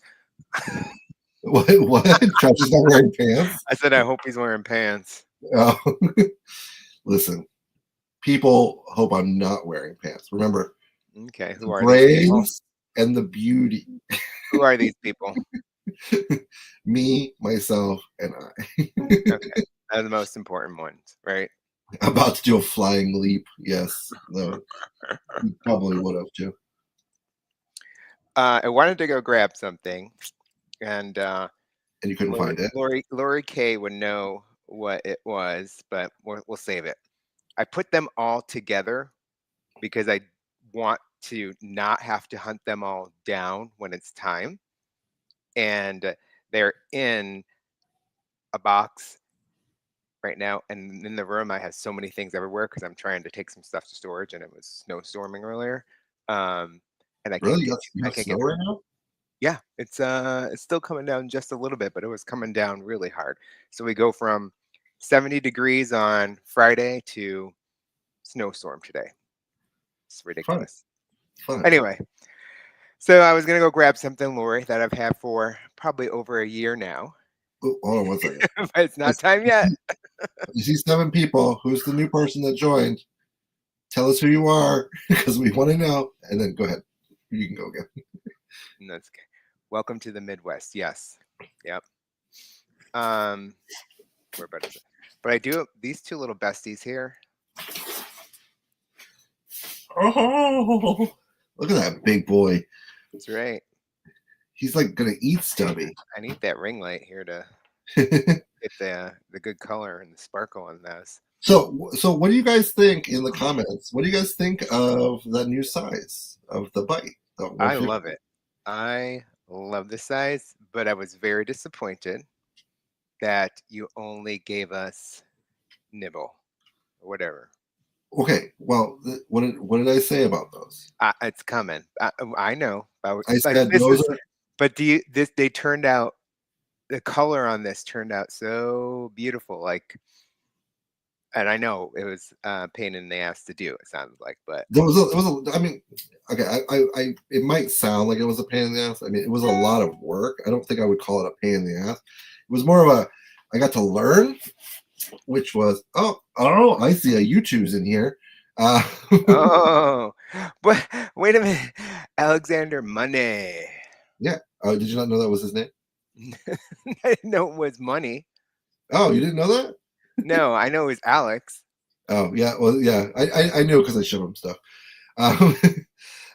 What? Trash is not wearing pants? I said, I hope he's wearing pants. Oh. Listen, people hope I'm not wearing pants. Remember, okay, who are these people? And the beauty. Who are these people? Me, myself, and I. Okay, they're the most important ones, right? I'm about to do a flying leap. Yes, no, you probably would have too. I wanted to go grab something, and you couldn't find it. Lori K would know what it was, but we'll save it. I put them all together because I want to not have to hunt them all down when it's time. And they're in a box right now. And in the room, I have so many things everywhere because I'm trying to take some stuff to storage, and it was snowstorming earlier. And I Really? can't get You I have can't snow get right now? yeah, it's still coming down just a little bit, but it was coming down really hard. So we go from 70 degrees on Friday to snowstorm today. It's Fun, ridiculous. fun. Anyway, so I was gonna go grab something, Lori, that I've had for probably over a year now, Oh, hold on one second. but it's I not time yet. You see 7 people. Who's the new person that joined? Tell us who you are because we want to know. And then go ahead. You can go again. And that's okay. Welcome to the Midwest. Yes. Yep. Where about is it? But I do these two little besties here. Oh, look at that big boy. That's right. He's like gonna eat Stubby. I need that ring light here to get the good color and the sparkle on this. So what do you guys think in the comments? What do you guys think of the new size of the bite? The I 150? love it. I love the size, but I was very disappointed that you only gave us nibble or whatever. Okay, well, what did I say about those? It's coming. I know. I But said this those is. are But they turned out. The color on this turned out so beautiful. Like, and I know it was a pain in the ass to do. It sounded like, but there was it was a, I mean, okay, I it might sound like it was a pain in the ass. I mean, it was a lot of work. I don't think I would call it a pain in the ass. It was more of a I got to learn, which was oh I don't know. I see a YouTube's in here. Uh, oh, but wait a minute, Alexander Money. yeah. Oh, did you not know that was his name? I didn't know it was money. Oh, you didn't know that? No, I know it was Alex. Oh, yeah. Well, yeah. I knew because I showed him stuff. Um,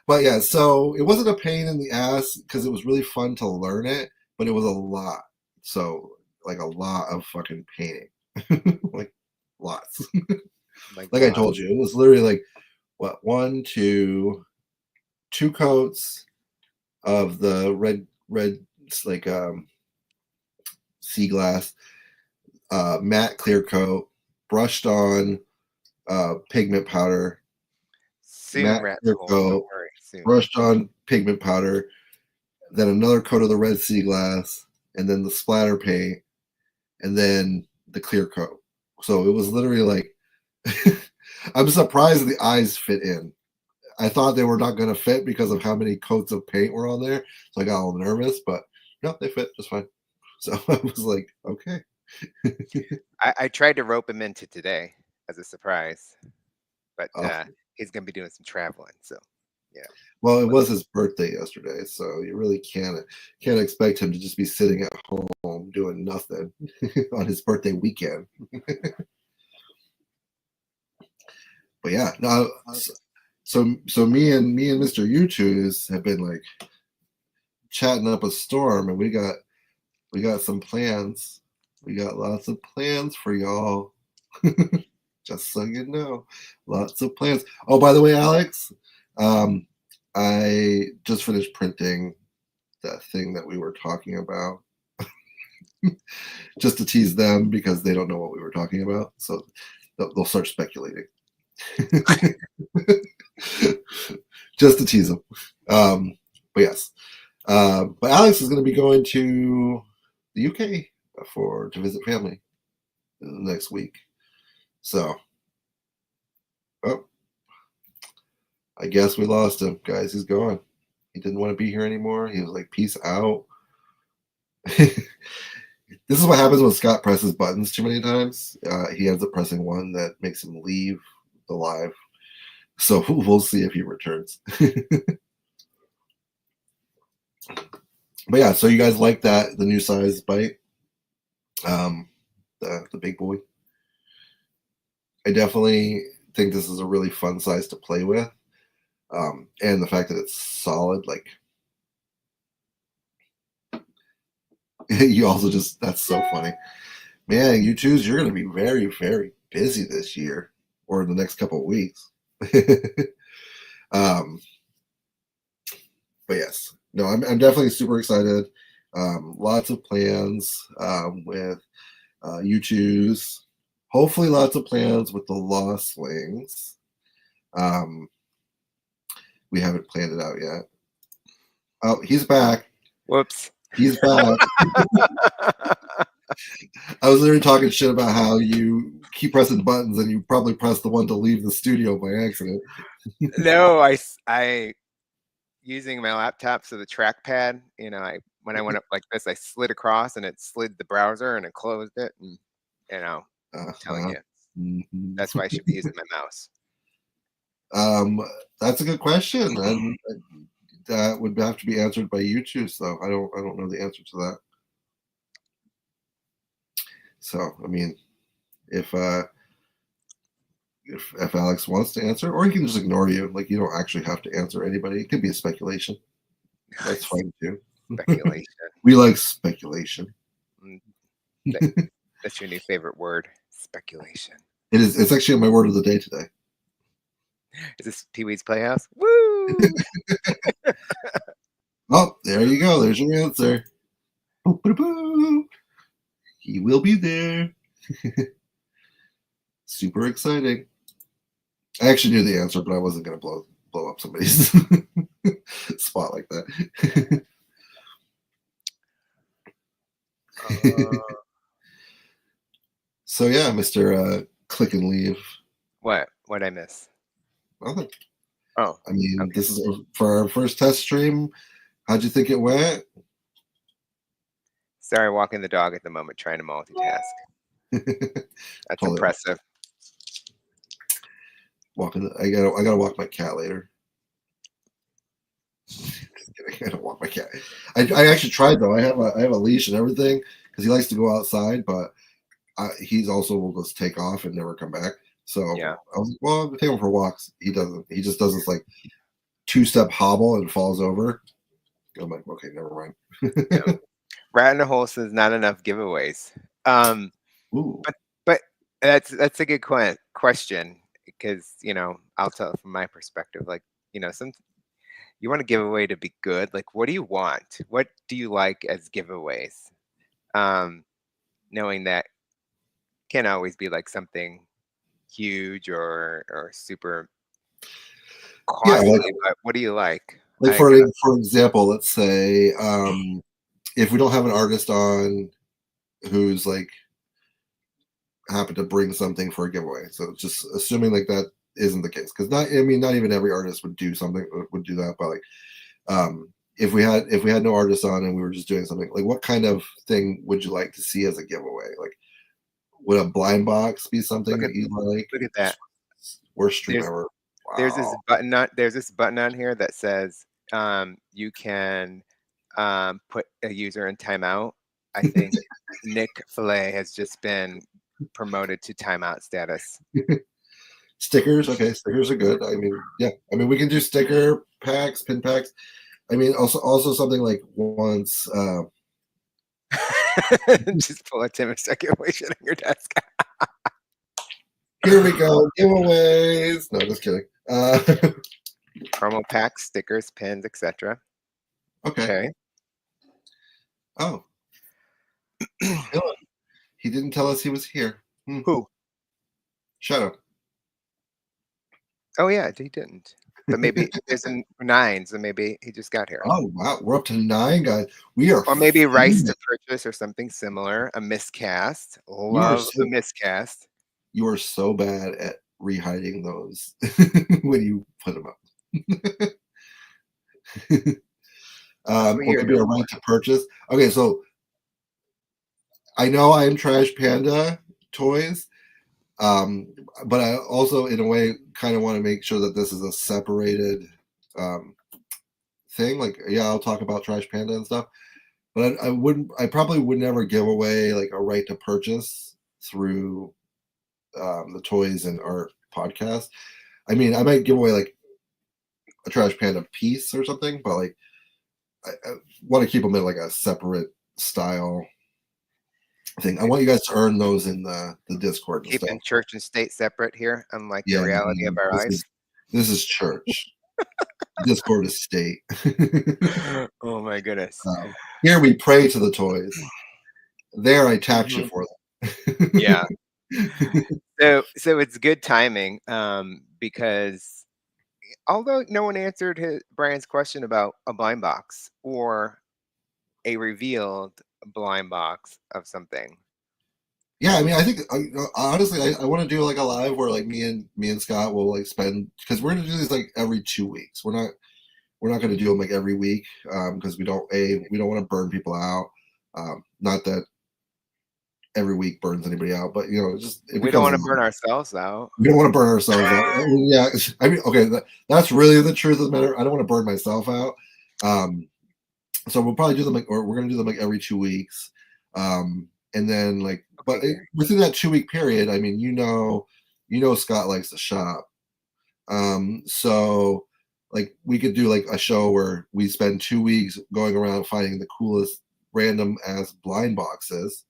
but yeah, so it wasn't a pain in the ass because it was really fun to learn it, but it was a lot. So like a lot of fucking painting, like lots. Like I Wow. told you, it was literally like what two coats of the red like sea glass, matte clear coat, brushed on pigment powder, Soon, matte rat clear hole. Don't coat, worry. Soon. brushed on pigment powder, then another coat of the red sea glass, and then the splatter paint, and then the clear coat. So it was literally like I'm surprised the eyes fit in. I thought they were not going to fit because of how many coats of paint were on there. So I got all nervous, but no, they fit just fine. So I was like, okay. I tried to rope him into today as a surprise, but Awesome. he's gonna be doing some traveling. So yeah. Well, it was his birthday yesterday, so you really can't expect him to just be sitting at home doing nothing on his birthday weekend. But yeah, no. So me and Mr. YouTube's have been like chatting up a storm, and we got some plans. We got lots of plans for y'all. Just so you know, lots of plans. Oh, by the way, Alex, I just finished printing that thing that we were talking about. Just to tease them because they don't know what we were talking about, so they'll start speculating. Just to tease them. But yes, but Alex is going to be going to the UK to visit family next week. So, oh, I guess we lost him, guys. He's gone. He didn't want to be here anymore. He was like, "Peace out." This is what happens when Scott presses buttons too many times. He ends up pressing one that makes him leave the live. So we'll see if he returns. But yeah, so you guys like that, the new size bite? The big boy. I definitely think this is a really fun size to play with. And the fact that it's solid, like you also just that's so funny. Man, you twos, you're gonna be very, very busy this year or in the next couple of weeks. But yes, no, I'm definitely super excited. Lots of plans with you choose. hopefully lots of plans with the Lost Slings. We haven't planned it out yet. Oh, he's back. Whoops. He's back. I was literally talking shit about how you keep pressing buttons and you probably press the one to leave the studio by accident. No, I using my laptop, so the trackpad, when I went up like this, I slid across and it slid the browser and it closed it. And, I'm telling you, Mhm. that's why I should be using my mouse. That's a good question. And that would have to be answered by you two. So I don't know the answer to that. So I mean, if Alex wants to answer, or he can just ignore you, like you don't actually have to answer anybody. It could be a speculation. That's fine too. Speculation. We like speculation. That's your new favorite word, speculation. It is. It's actually my word of the day today. Is this Pee-wee's Playhouse? Woo! Oh, there you go. There's your answer. Boop-a-doo-boo. He will be there. Super exciting. I actually knew the answer, but I wasn't going to blow up somebody's spot like that. So yeah, Mr. Click and Leave. What'd I miss? Nothing. Oh, I mean, okay. This is for our first test stream. How'd you think it went? Sorry, walking the dog at the moment, trying to multitask. That's Totally. impressive. I gotta walk my cat later. Just kidding. I don't walk my cat. I actually tried though. I have a leash and everything because he likes to go outside, but he's also will just take off and never come back. So Yeah. I was like, well, I'm gonna take him for walks. He doesn't. He just does this like 2-step hobble and falls over. I'm like, okay, never mind. Yeah. Rat in a hole says not enough giveaways. But that's a good question because I'll tell it from my perspective. Like you want a giveaway to be good. Like, what do you want? What do you like as giveaways? Knowing that can't always be like something huge or super costly. Yeah, but what do you like? Like for example, let's say if we don't have an artist on who's like happened to bring something for a giveaway, so just assuming like that isn't the case, because not even every artist would do that, but like if we had no artist on and we were just doing something, like what kind of thing would you like to see as a giveaway? Like would a blind box be something that you like? Look at that. Worst stream ever. Wow. There's this button on here that says you can put a user in timeout. I think Nick Fillet has just been promoted to timeout status. Stickers, okay, stickers are good. I mean, yeah, I mean we can do sticker packs, pin packs. I mean, also something like once. Just pull a Tim speculation on your desk. Here we go, giveaways. No, just kidding. Promo packs, stickers, pins, etc. Okay. Oh, he didn't tell us he was here. Who? Shadow. Oh yeah, he didn't. But maybe there's a 9, so maybe he just got here. Oh wow, we're up to 9 guys. We are. Or maybe Rice to Purchase or something similar. A miscast. Love the miscast. You are so bad at rehiding those when you put them up. It could be a right to purchase. Okay, so I know I am Trash Panda toys, but I also, in a way, kind of want to make sure that this is a separated thing. Like, yeah, I'll talk about Trash Panda and stuff, but I probably would never give away like a right to purchase through the Toys and Art podcast. I mean, I might give away like a Trash Panda piece or something, but like I want to keep them in like a separate style thing. I want you guys to earn those in the Discord. Keeping church and state separate here, unlike the reality of our lives. This is church. Discord is state. Oh my goodness. Here we pray to the toys. There I tax you for them. Yeah. So it's good timing, because although no one answered Brian's question about a blind box or a revealed blind box of something. Yeah, I mean, I think honestly, I want to do like a live where like me and Scott will like spend, because we're gonna do these like every 2 weeks. We're not gonna do them like every week, because we don't want to burn people out. Not that every week burns anybody out, but it We don't becomes want a to burn lot. ourselves out. We don't want to burn ourselves out. I mean, yeah, I mean, okay, that's really the truth of the matter. I don't want to burn myself out. Um, so we'll probably do them like, or we're gonna do them like every 2 weeks, and then like, Okay, great. within that 2 week period, I mean, Scott likes to shop, so like we could do like a show where we spend 2 weeks going around finding the coolest random ass blind boxes,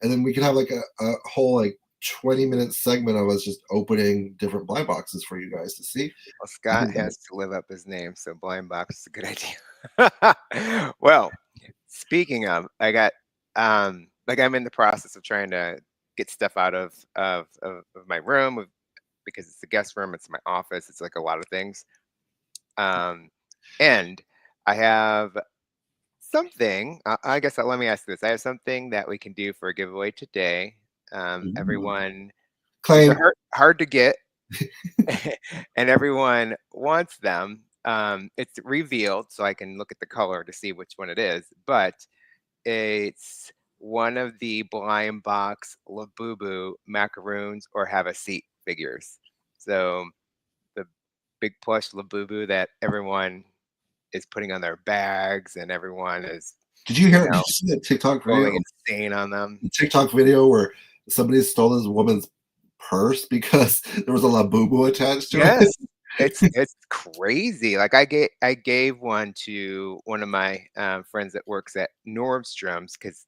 and then we could have like a whole like 20-minute segment of us just opening different blind boxes for you guys to see. Well, I Scott think that, has to live up his name, so blind box is a good idea. Well, speaking of, I got like I'm in the process of trying to get stuff out of my room because it's the guest room, it's my office, it's like a lot of things. Um, and I have something. I guess let me ask this. I have something that we can do for a giveaway today. ooh, Everyone, these are claim. hard to get, and everyone wants them. It's revealed, so I can look at the color to see which one it is. But it's one of the blind box Labubu macaroons or have a seat figures. So the big plush Labubu that everyone is putting on their bags, and everyone is, Did you you hear? Did know, you see that TikTok video? going insane on them. The TikTok video where somebody stole this woman's purse because there was a labubu attached to it. Yes, it's crazy. Like I gave one to one of my friends that works at Nordstrom's because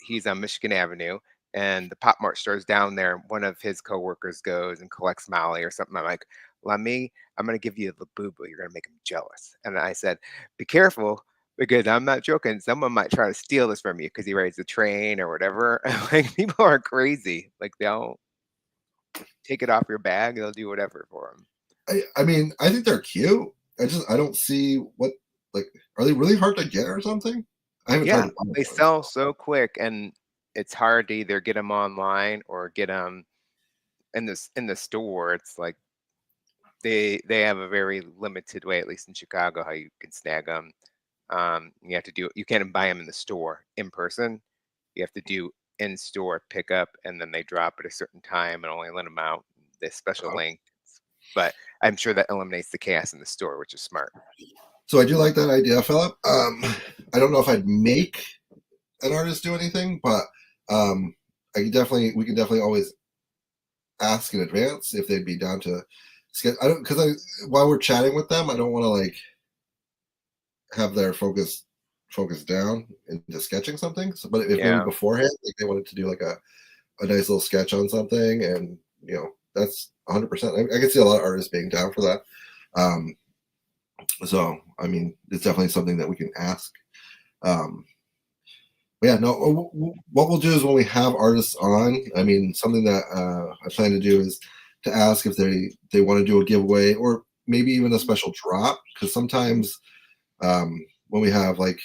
he's on Michigan Avenue, and the Pop Mart store's down there. One of his coworkers goes and collects Molly or something. I'm like, I'm gonna give you the boo boo. You're gonna make him jealous. And I said, be careful because I'm not joking. Someone might try to steal this from you because he rides the train or whatever. Like people are crazy. Like they'll take it off your bag. They'll do whatever for them. I mean, I think they're cute. I don't see what, like, are they really hard to get or something? I haven't tried Yeah, to find they one. sell so quick, and it's hard to either get them online or get them in the store. It's like they have a very limited way, at least in Chicago, how you can snag them. You can't buy them in the store in person. You have to do in store pickup, and then they drop at a certain time and only let them out this special Uh, link. But I'm sure that eliminates the chaos in the store, which is smart. so I do like that idea, Philip. I don't know if I'd make an artist do anything, but we can definitely always ask in advance if they'd be down to sketch. I don't, because I while we're chatting with them, I don't want to like have their focus down into sketching something. So, but if maybe Yeah. beforehand, like they wanted to do like a nice little sketch on something, and that's 100%. I can see a lot of artists being down for that. Um, so I mean, it's definitely something that we can ask. Um, but yeah, no. What we'll do is when we have artists on, I mean, something that I plan to do is to ask if they want to do a giveaway or maybe even a special drop, because sometimes when we have like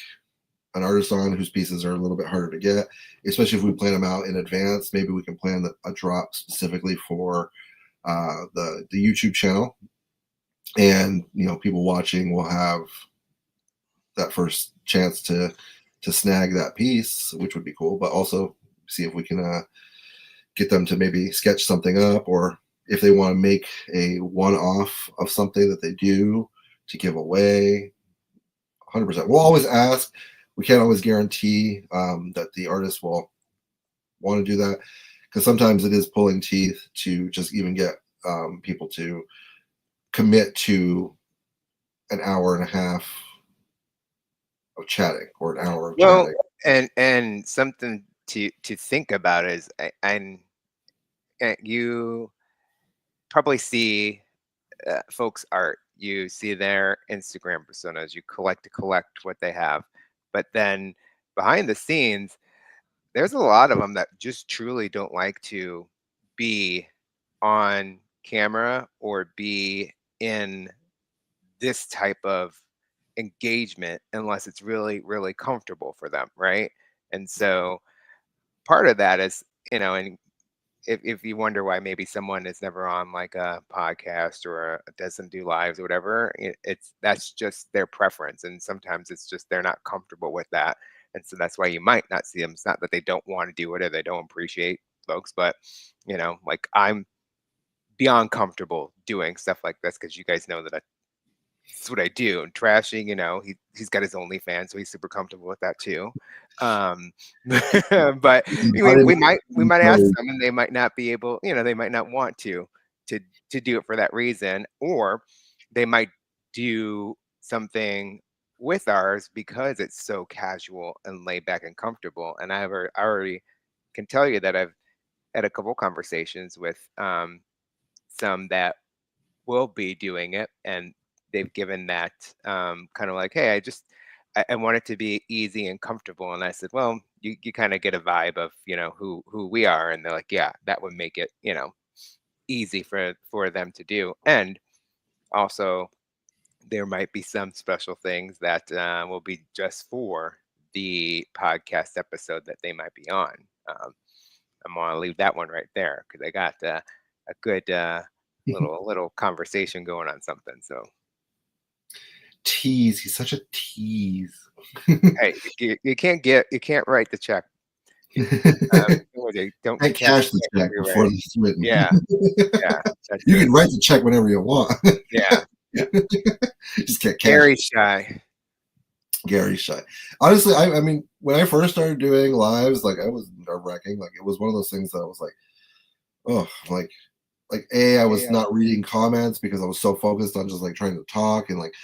an artist on whose pieces are a little bit harder to get, especially if we plan them out in advance. Maybe we can plan a drop specifically for the YouTube channel, and people watching will have that first chance to snag that piece, which would be cool. But also see if we can get them to maybe sketch something up, or if they want to make a one-off of something that they do to give away. 100%. We'll always ask. We can't always guarantee that the artist will want to do that, because sometimes it is pulling teeth to just even get people to commit to an hour and a half of chatting or an hour of Well, chatting. and something to think about is you probably see folks' art. You see their Instagram personas. You collect what they have, but then behind the scenes, there's a lot of them that just truly don't like to be on camera or be in this type of engagement unless it's really, really comfortable for them, right? And so part of that is, and if you wonder why maybe someone is never on like a podcast or doesn't do lives or whatever, it's that's just their preference, and sometimes it's just they're not comfortable with that, and so that's why you might not see them. It's not that they don't want to do it or they don't appreciate folks, but like I'm beyond comfortable doing stuff like this because you guys know that it's what I do. And trashing, he's got his OnlyFans, so he's super comfortable with that too. But we might ask them, and they might not be able, they might not want to do it for that reason, or they might do something with ours because it's so casual and laid back and comfortable. And I already can tell you that I've had a couple conversations with some that will be doing it, and they've given that kind of like, hey, I want it to be easy and comfortable. And I said, well, you kind of get a vibe of who we are, and they're like, yeah, that would make it easy for them to do. And also there might be some special things that will be just for the podcast episode that they might be on. I'm gonna leave that one right there because I got a good little conversation going on something. So Tease. He's such a tease. hey, you can't write the check. Don't I cash the check before right. it's written. Yeah. You can write the check whenever you want. Yeah. Just can't cash. Gary's shy. Honestly, I mean, when I first started doing lives, like I was nerve-wracking. Like it was one of those things that I was like, oh, like I was not reading comments because I was so focused on just like trying to talk, and like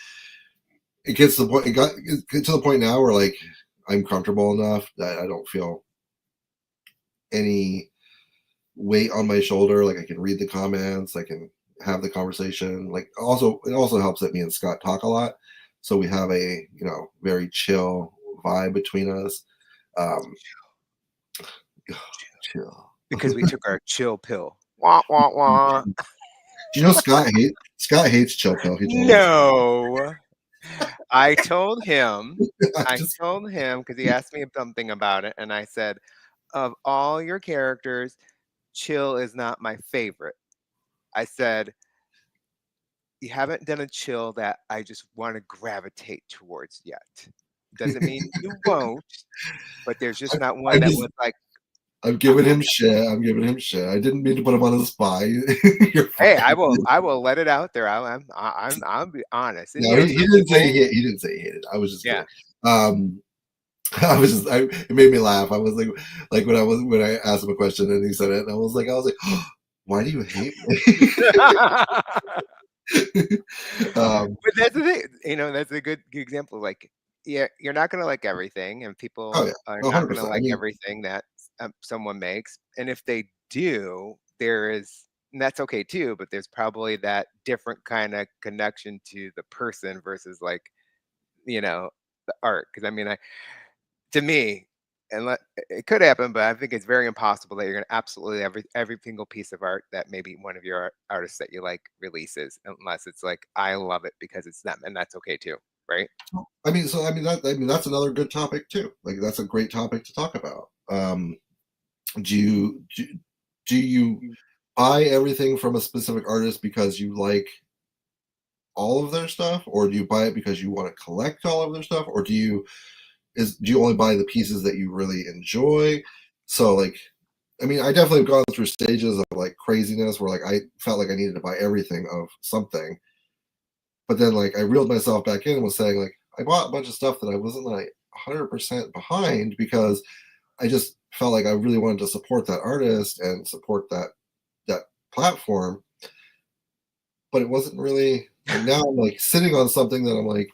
it gets to the point. It got to the point now where like I'm comfortable enough that I don't feel any weight on my shoulder. Like I can read the comments, I can have the conversation. Like also, it also helps that me and Scott talk a lot, so we have a very chill vibe between us. Chill because we took our chill pill. Wah wah wah. Do you know Scott hates chill pill? No. I told him because he asked me something about it, and I said, of all your characters, chill is not my favorite. I said, you haven't done a chill that I just want to gravitate towards yet. Doesn't mean you won't, but there's just not one that was like. I'm giving him shit. I didn't mean to put him on the spot. Hey, I will let it out there. I'll be honest. No, he didn't say he hated it. I was just kidding. It made me laugh. I was like when I asked him a question and he said it, and I was like, oh, why do you hate me? But that's the thing, that's a good example. Like, yeah, you're not gonna like everything, and people are not gonna like everything that someone makes. And if they do, and that's okay too. But there's probably that different kind of connection to the person versus like, the art. Because I mean, to me, and it could happen, but I think it's very impossible that you're going to absolutely every single piece of art that maybe one of your artists that you like releases, unless it's like I love it because it's them, and that's okay too, right? I mean, that's another good topic too. Like that's a great topic to talk about. Do you buy everything from a specific artist because you like all of their stuff, or do you buy it because you want to collect all of their stuff, or do you only buy the pieces that you really enjoy? So like, I mean, I definitely have gone through stages of like craziness where like I felt like I needed to buy everything of something, but then like I reeled myself back in and was saying like I bought a bunch of stuff that I wasn't like 100% behind because I just felt like I really wanted to support that artist and support that platform, but it wasn't really. And now I'm like sitting on something that I'm like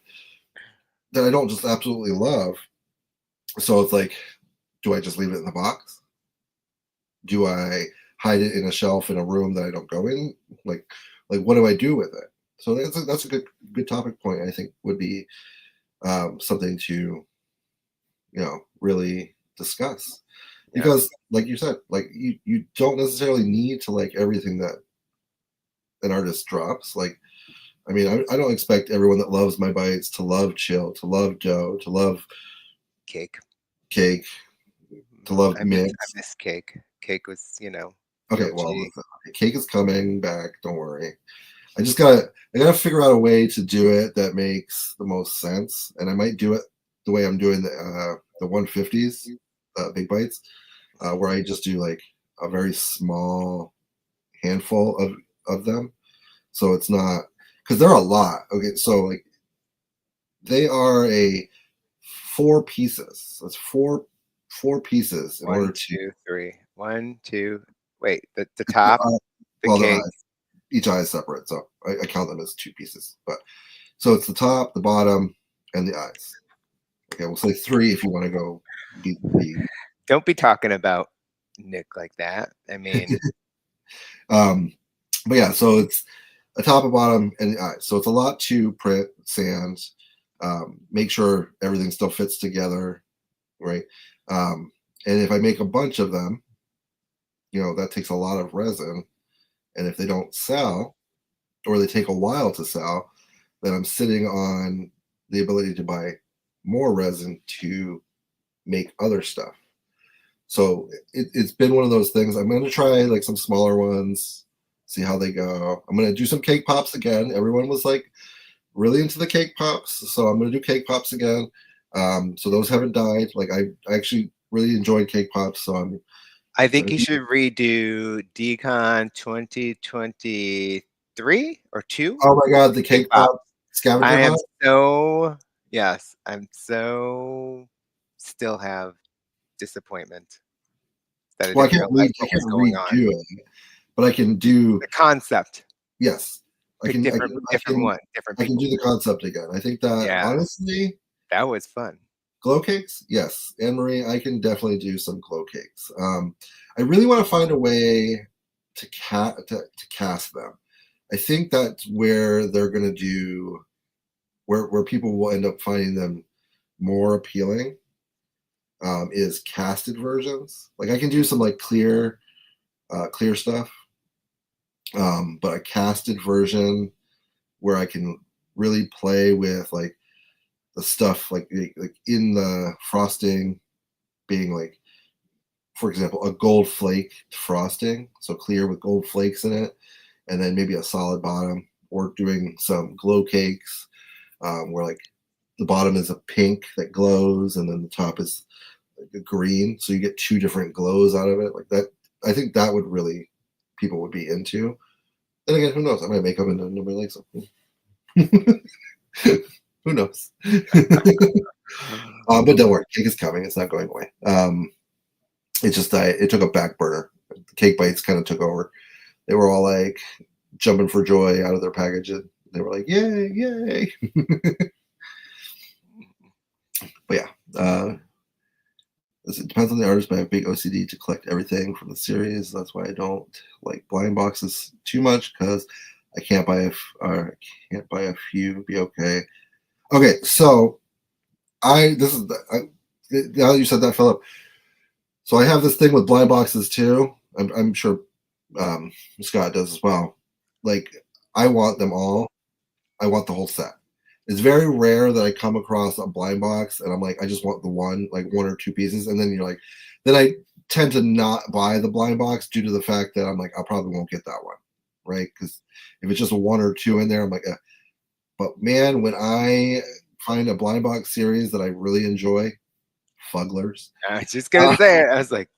that I don't just absolutely love. So it's like, do I just leave it in the box? Do I hide it in a shelf in a room that I don't go in? Like what do I do with it? So that's a good topic point. I think would be something to really discuss, because like you said, like you don't necessarily need to like everything that an artist drops. Like, I mean, I don't expect everyone that loves my bites to love chill, to love dough, to love Cake. cake, to love I mix. miss cake. Cake was, Okay, the well, OG. listen, cake is coming back. Don't worry. I gotta figure out a way to do it that makes the most sense, and I might do it the way I'm doing the 150s, big bites, where I just do like a very small handful of them, so it's not because they're a lot. Okay, so like they are a four pieces. That's four pieces in order One, to 2, 3. 1, 2. Wait, the top, the well the cake. eyes. Each eye is separate, so I count them as two pieces. But so it's the top, the bottom, and the eyes. Okay, we'll say three if you want to go be. Don't be talking about Nick like that. I mean, Um, but yeah, so it's a top, a bottom, and the eyes. So it's a lot to print, sand, make sure everything still fits together, right? And if I make a bunch of them, that takes a lot of resin. And if they don't sell, or they take a while to sell, then I'm sitting on the ability to buy more resin to make other stuff. So it's been one of those things. I'm going to try like some smaller ones, see how they go. I'm going to do some cake pops again. Everyone was like really into the cake pops, so I'm going to do cake pops again. So those haven't died. Like I actually really enjoyed cake pops, so I'm I think gonna you do. should redo Decon 2023 or 2 Oh my god, the cake cake pop. pop scavenger I am hunt. so yes, I'm so still have disappointment that I Well, didn't realize I what can't was going on. redo it, but I can do. The concept, Yes, I pick can. I different can. I different can. one, different I can people. do the concept again. I think that Yeah, honestly, that was fun. glow cakes, yes, Anne Marie, I can definitely do some glow cakes. I really want to find a way to cast them. I think that's where they're going to do where people will end up finding them more appealing. Is casted versions. Like I can do some like clear stuff, but a casted version where I can really play with like the stuff like in the frosting being like, for example, a gold flake frosting, so clear with gold flakes in it, and then maybe a solid bottom, or doing some glow cakes where like the bottom is a pink that glows, and then the top is like a green, so you get two different glows out of it. Like that, I think that would really people would be into. Then again, who knows? I might make them and nobody likes them. Who knows? But don't worry, cake is coming. It's not going away. It just it took a back burner. Cake bites kind of took over. They were all like jumping for joy out of their package. And they were like, "Yay, yay!" But yeah, it depends on the artist. But I have big OCD to collect everything from the series. That's why I don't like blind boxes too much because I can't buy a few. Be okay. Okay, so now you said that, Philip. So I have this thing with blind boxes too. I'm sure Scott does as well. Like I want them all. I want the whole set. It's very rare that I come across a blind box and I'm like, I just want the one, like one or two pieces, and then you're like, then I tend to not buy the blind box due to the fact that I'm like, I probably won't get that one, right? Because if it's just a one or two in there, I'm like, but man, when I find a blind box series that I really enjoy, Fugglers. I was just gonna say it. I was like,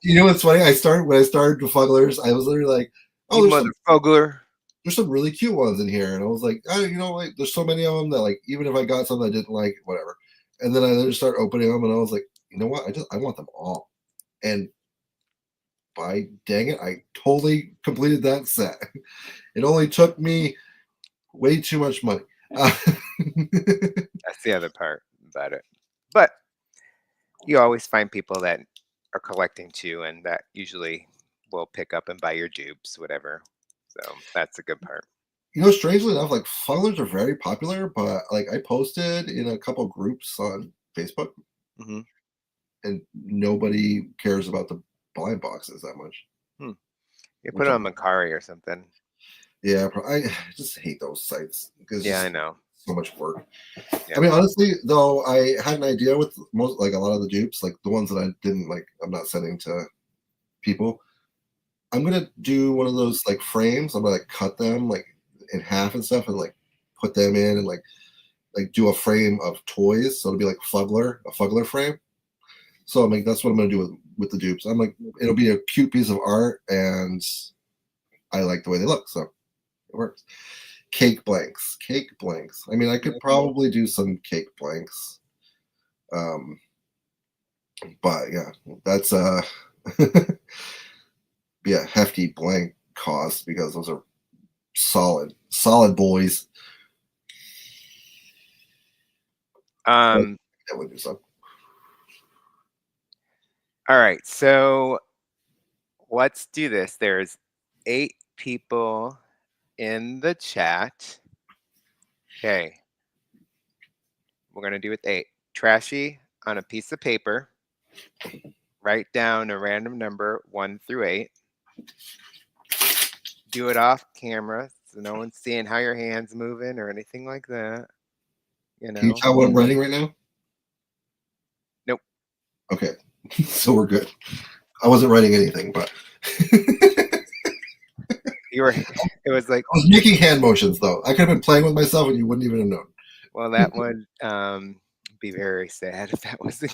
You know what's funny? When I started with Fugglers, I was literally like, you oh, motherfucker. there's some really cute ones in here, and I was like, oh, like there's so many of them that like even if I got some I didn't like, whatever. And then I just started opening them, and I was like, you know what? I want them all. And by dang it, I totally completed that set. It only took me way too much money. That's the other part about it. But you always find people that are collecting too, and that usually will pick up and buy your dupes, whatever. So that's a good part. Strangely enough, like Fugglers are very popular, but like I posted in a couple groups on Facebook, Hmm. and nobody cares about the blind boxes that much. You Which put it on I'm- Macari or something. Yeah, I just hate those sites because Yeah, I know. so much work. Yeah. I mean, honestly, though, I had an idea with most, like a lot of the dupes, like the ones that I didn't like. I'm not sending to people. I'm gonna do one of those like frames. I'm gonna like cut them like in half and stuff, and like put them in and like do a frame of toys. So it'll be like a Fuggler frame. So I'm like, that's what I'm gonna do with the dupes. I'm like, it'll be a cute piece of art, and I like the way they look, so it works. Cake blanks. I mean, I could probably do some cake blanks. But yeah, that's yeah, hefty blank cost because those are solid boys. That would do something. All right, so let's do this. There's 8 people in the chat. Okay. We're going to do it 8. Trashy, on a piece of paper, write down a random number 1 through 8. Do it off camera so no one's seeing how your hand's moving or anything like that. You Can you know? tell what I'm writing right now? Nope. Okay. So we're good. I wasn't writing anything, but You were. It was like, I was making hand motions though. I could have been playing with myself and you wouldn't even have known. well, that would be very sad if that was the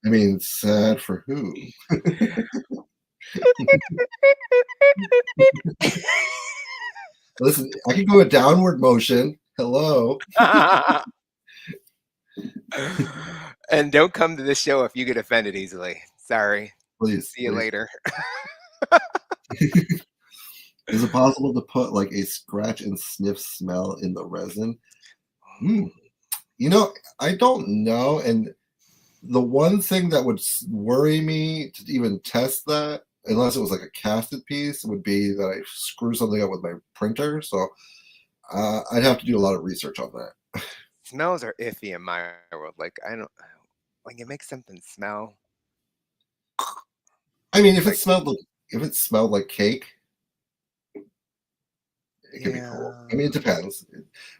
I mean, sad for who? Listen, I can go a downward motion. Hello. And don't come to this show if you get offended easily. Sorry. Please. See you later. Is it possible to put like a scratch and sniff smell in the resin? You know, I don't know. And the one thing that would worry me to even test that, unless it was like a casted piece, would be that I screw something up with my printer. So I'd have to do a lot of research on that. Smells are iffy in my world. Like, I don't, when you make something smell. I mean, if it smelled like cake, it could be cool. I mean, it depends.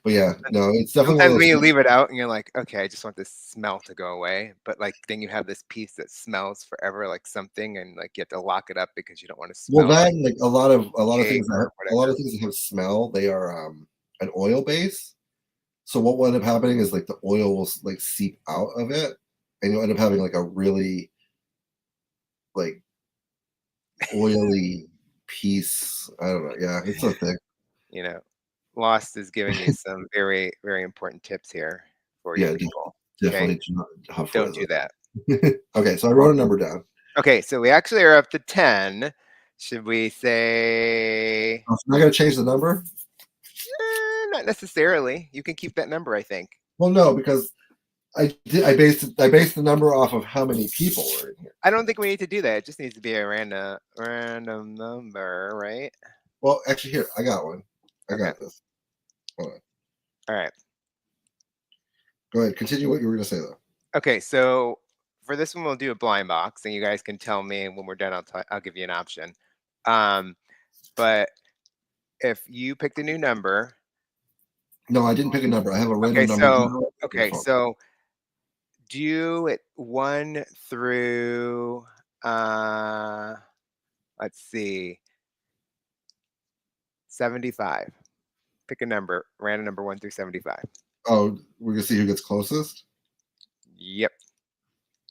But yeah, no, it's definitely Sometimes when you leave it out and you're like, okay, I just want this smell to go away. But like, then you have this piece that smells forever, like something, and like you have to lock it up because you don't want to smell. Well, that like a lot of things that have smell, they are an oil base. So what will end up happening is like the oil will like seep out of it, and you'll end up having like a really like oily piece. I don't know. Yeah, it's a thing. You know, Lost is giving you some very, very important tips here for you. Definitely don't do that. Okay, so I wrote a number down. Okay, so we actually are up to 10. Should we say? Oh, so I got to change the number? Not necessarily. You can keep that number, I think. Well, no, because I based the number off of how many people were in here. I don't think we need to do that. It just needs to be a random number, right? Well, actually, here I got one. I got this. Hold on. All right. Go ahead. Continue what you were going to say, though. Okay, so for this one, we'll do a blind box, and you guys can tell me when we're done. I'll give you an option. But if you picked a new number. No, I didn't pick a number. I have a random number. So do it 1 through, let's see, 75. Pick a number, random number 1 through 75. Oh, we're gonna see who gets closest? Yep.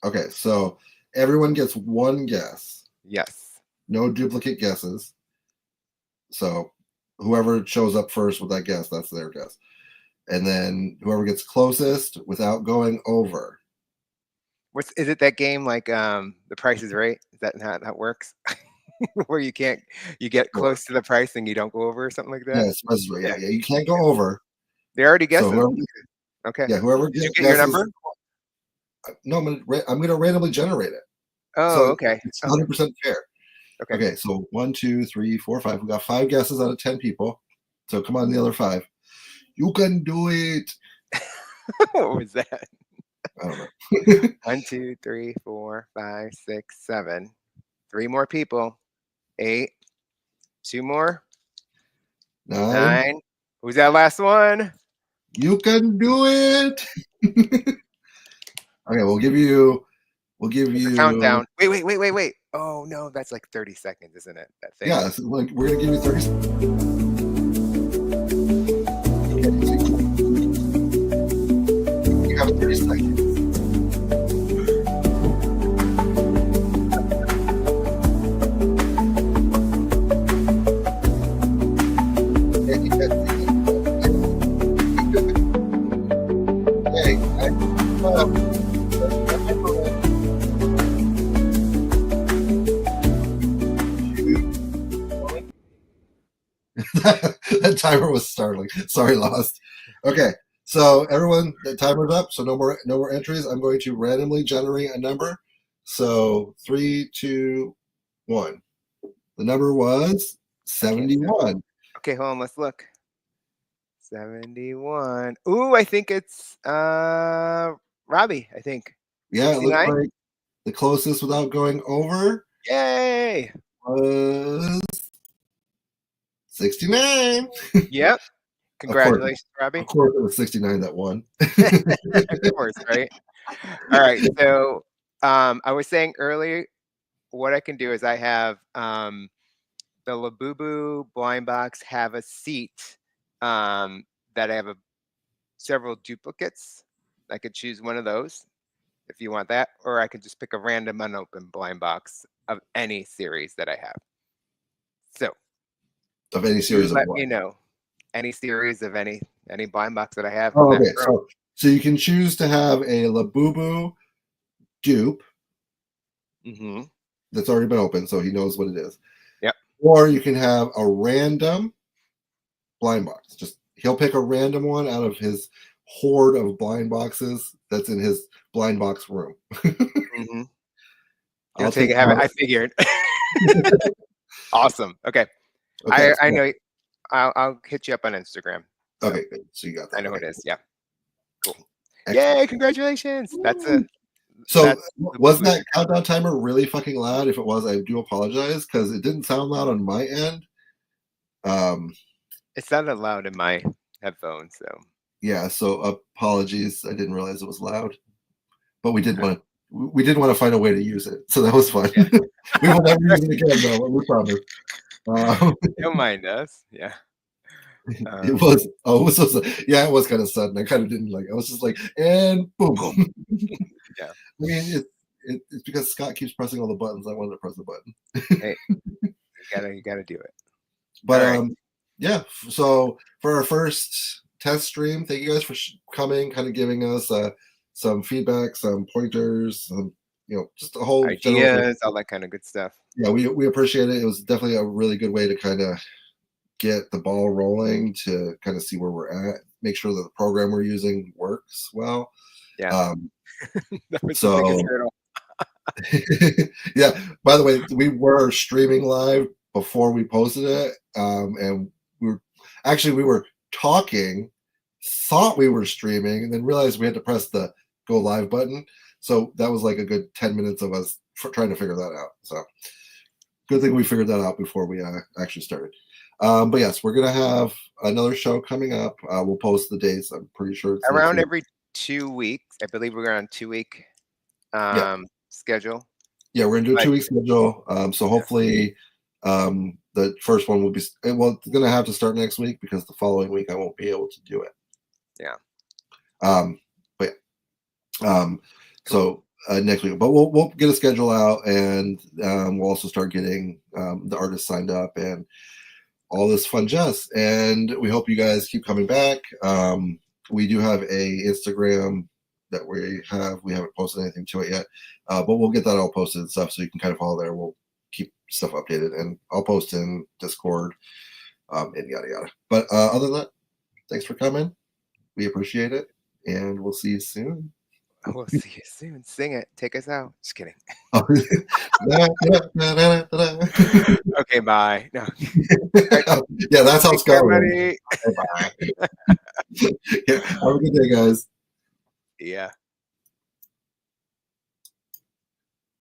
Okay, so everyone gets one guess. Yes. No duplicate guesses. So whoever shows up first with that guess, that's their guess. And then whoever gets closest without going over. Is it that game like The Price is Right? Is that how that works? Where you get close to the price and you don't go over or something like that? Yeah, it's Price is Right. Yeah, you can't go over. They already guessed so okay. Yeah, whoever Did you get your number? No, I'm gonna randomly generate it. Oh, so okay. It's 100% fair. Okay. So 1, 2, 3, 4, 5. We got 5 guesses out of 10 people. So come on, the other 5. You can do it. What was that? I don't know. 1, 2, 3, 4, 5, 6, 7. 3 more people. 8. 2 more. 9. 9. Who's that last one? You can do it. Okay, we'll give you. Countdown. Wait. Oh no, that's like 30 seconds, isn't it? That thing. Yeah, so like we're gonna give you 30 seconds. You have 30 seconds. That timer was startling. Sorry, Lost. Okay, so everyone, the timer's up. So no more entries. I'm going to randomly generate a number. So 3, 2, 1. The number was 71. Okay, hold on. Let's look. 71. Ooh, I think it's Robbie. I think. Yeah, 69? it looks like the closest without going over Yay! was 69. Yep. Congratulations, Robbie. Of course, it was 69 that won. Of course, right? All right. So I was saying earlier, what I can do is I have the Labubu blind box have a seat that I have several duplicates. I could choose one of those if you want that, or I could just pick a random unopened blind box of any series that I have. So Of any series of let what? me know any series of any blind box that I have. Oh, okay. So you can choose to have a Labubu dupe that's already been opened, so he knows what it is. Yep. Or you can have a random blind box. Just he'll pick a random one out of his horde of blind boxes that's in his blind box room. I'll take it. I figured. Awesome. Okay. I know. I'll hit you up on Instagram. Okay, good. So you got that. I know who it is. Yeah. Cool. Excellent. Yay! Congratulations. So was that countdown timer really fucking loud? If it was, I do apologize because it didn't sound loud on my end. It sounded loud in my headphones, so yeah. So apologies. I didn't realize it was loud, but we did want to find a way to use it, so that was fun. Yeah. We will never use it again, though. We promise. Don't mind us. Yeah. It was. Oh, it was. Yeah, it was kind of sudden. I kind of didn't like. I was just like, and boom, boom. Yeah. I mean, it's because Scott keeps pressing all the buttons. I wanted to press the button. Hey, you gotta do it. But yeah. So for our first test stream, thank you guys for coming, kind of giving us some feedback, some pointers, just a whole ideas, all that kind of good stuff. Yeah, we appreciate it. It was definitely a really good way to kind of get the ball rolling, to kind of see where we're at, make sure that the program we're using works well. Yeah. So yeah, by the way, we were streaming live before we posted it, and we were talking, thought we were streaming, and then realized we had to press the go live button. So that was like a good 10 minutes of us trying to figure that out. So good thing we figured that out before we actually started. But yes, we're gonna have another show coming up. We'll post the dates. I'm pretty sure it's around every 2 weeks. I believe we're on 2-week schedule. Yeah, we're gonna do a 2-week schedule. So hopefully, the first one will be it's gonna have to start next week because the following week I won't be able to do it. Yeah. But yeah. So next week, but we'll get a schedule out, and we'll also start getting the artists signed up and all this fun jazz. And we hope you guys keep coming back. We do have a Instagram that we haven't posted anything to it yet, but we'll get that all posted and stuff, so you can kind of follow there. We'll keep stuff updated, and I'll post in Discord, and yada yada. But other than that, thanks for coming. We appreciate it, and we'll see you soon. We'll see you soon. Sing it. Take us out. Just kidding. Okay, bye. No. Yeah, that's how it's going. Bye. Yeah, have a good day, guys. Yeah.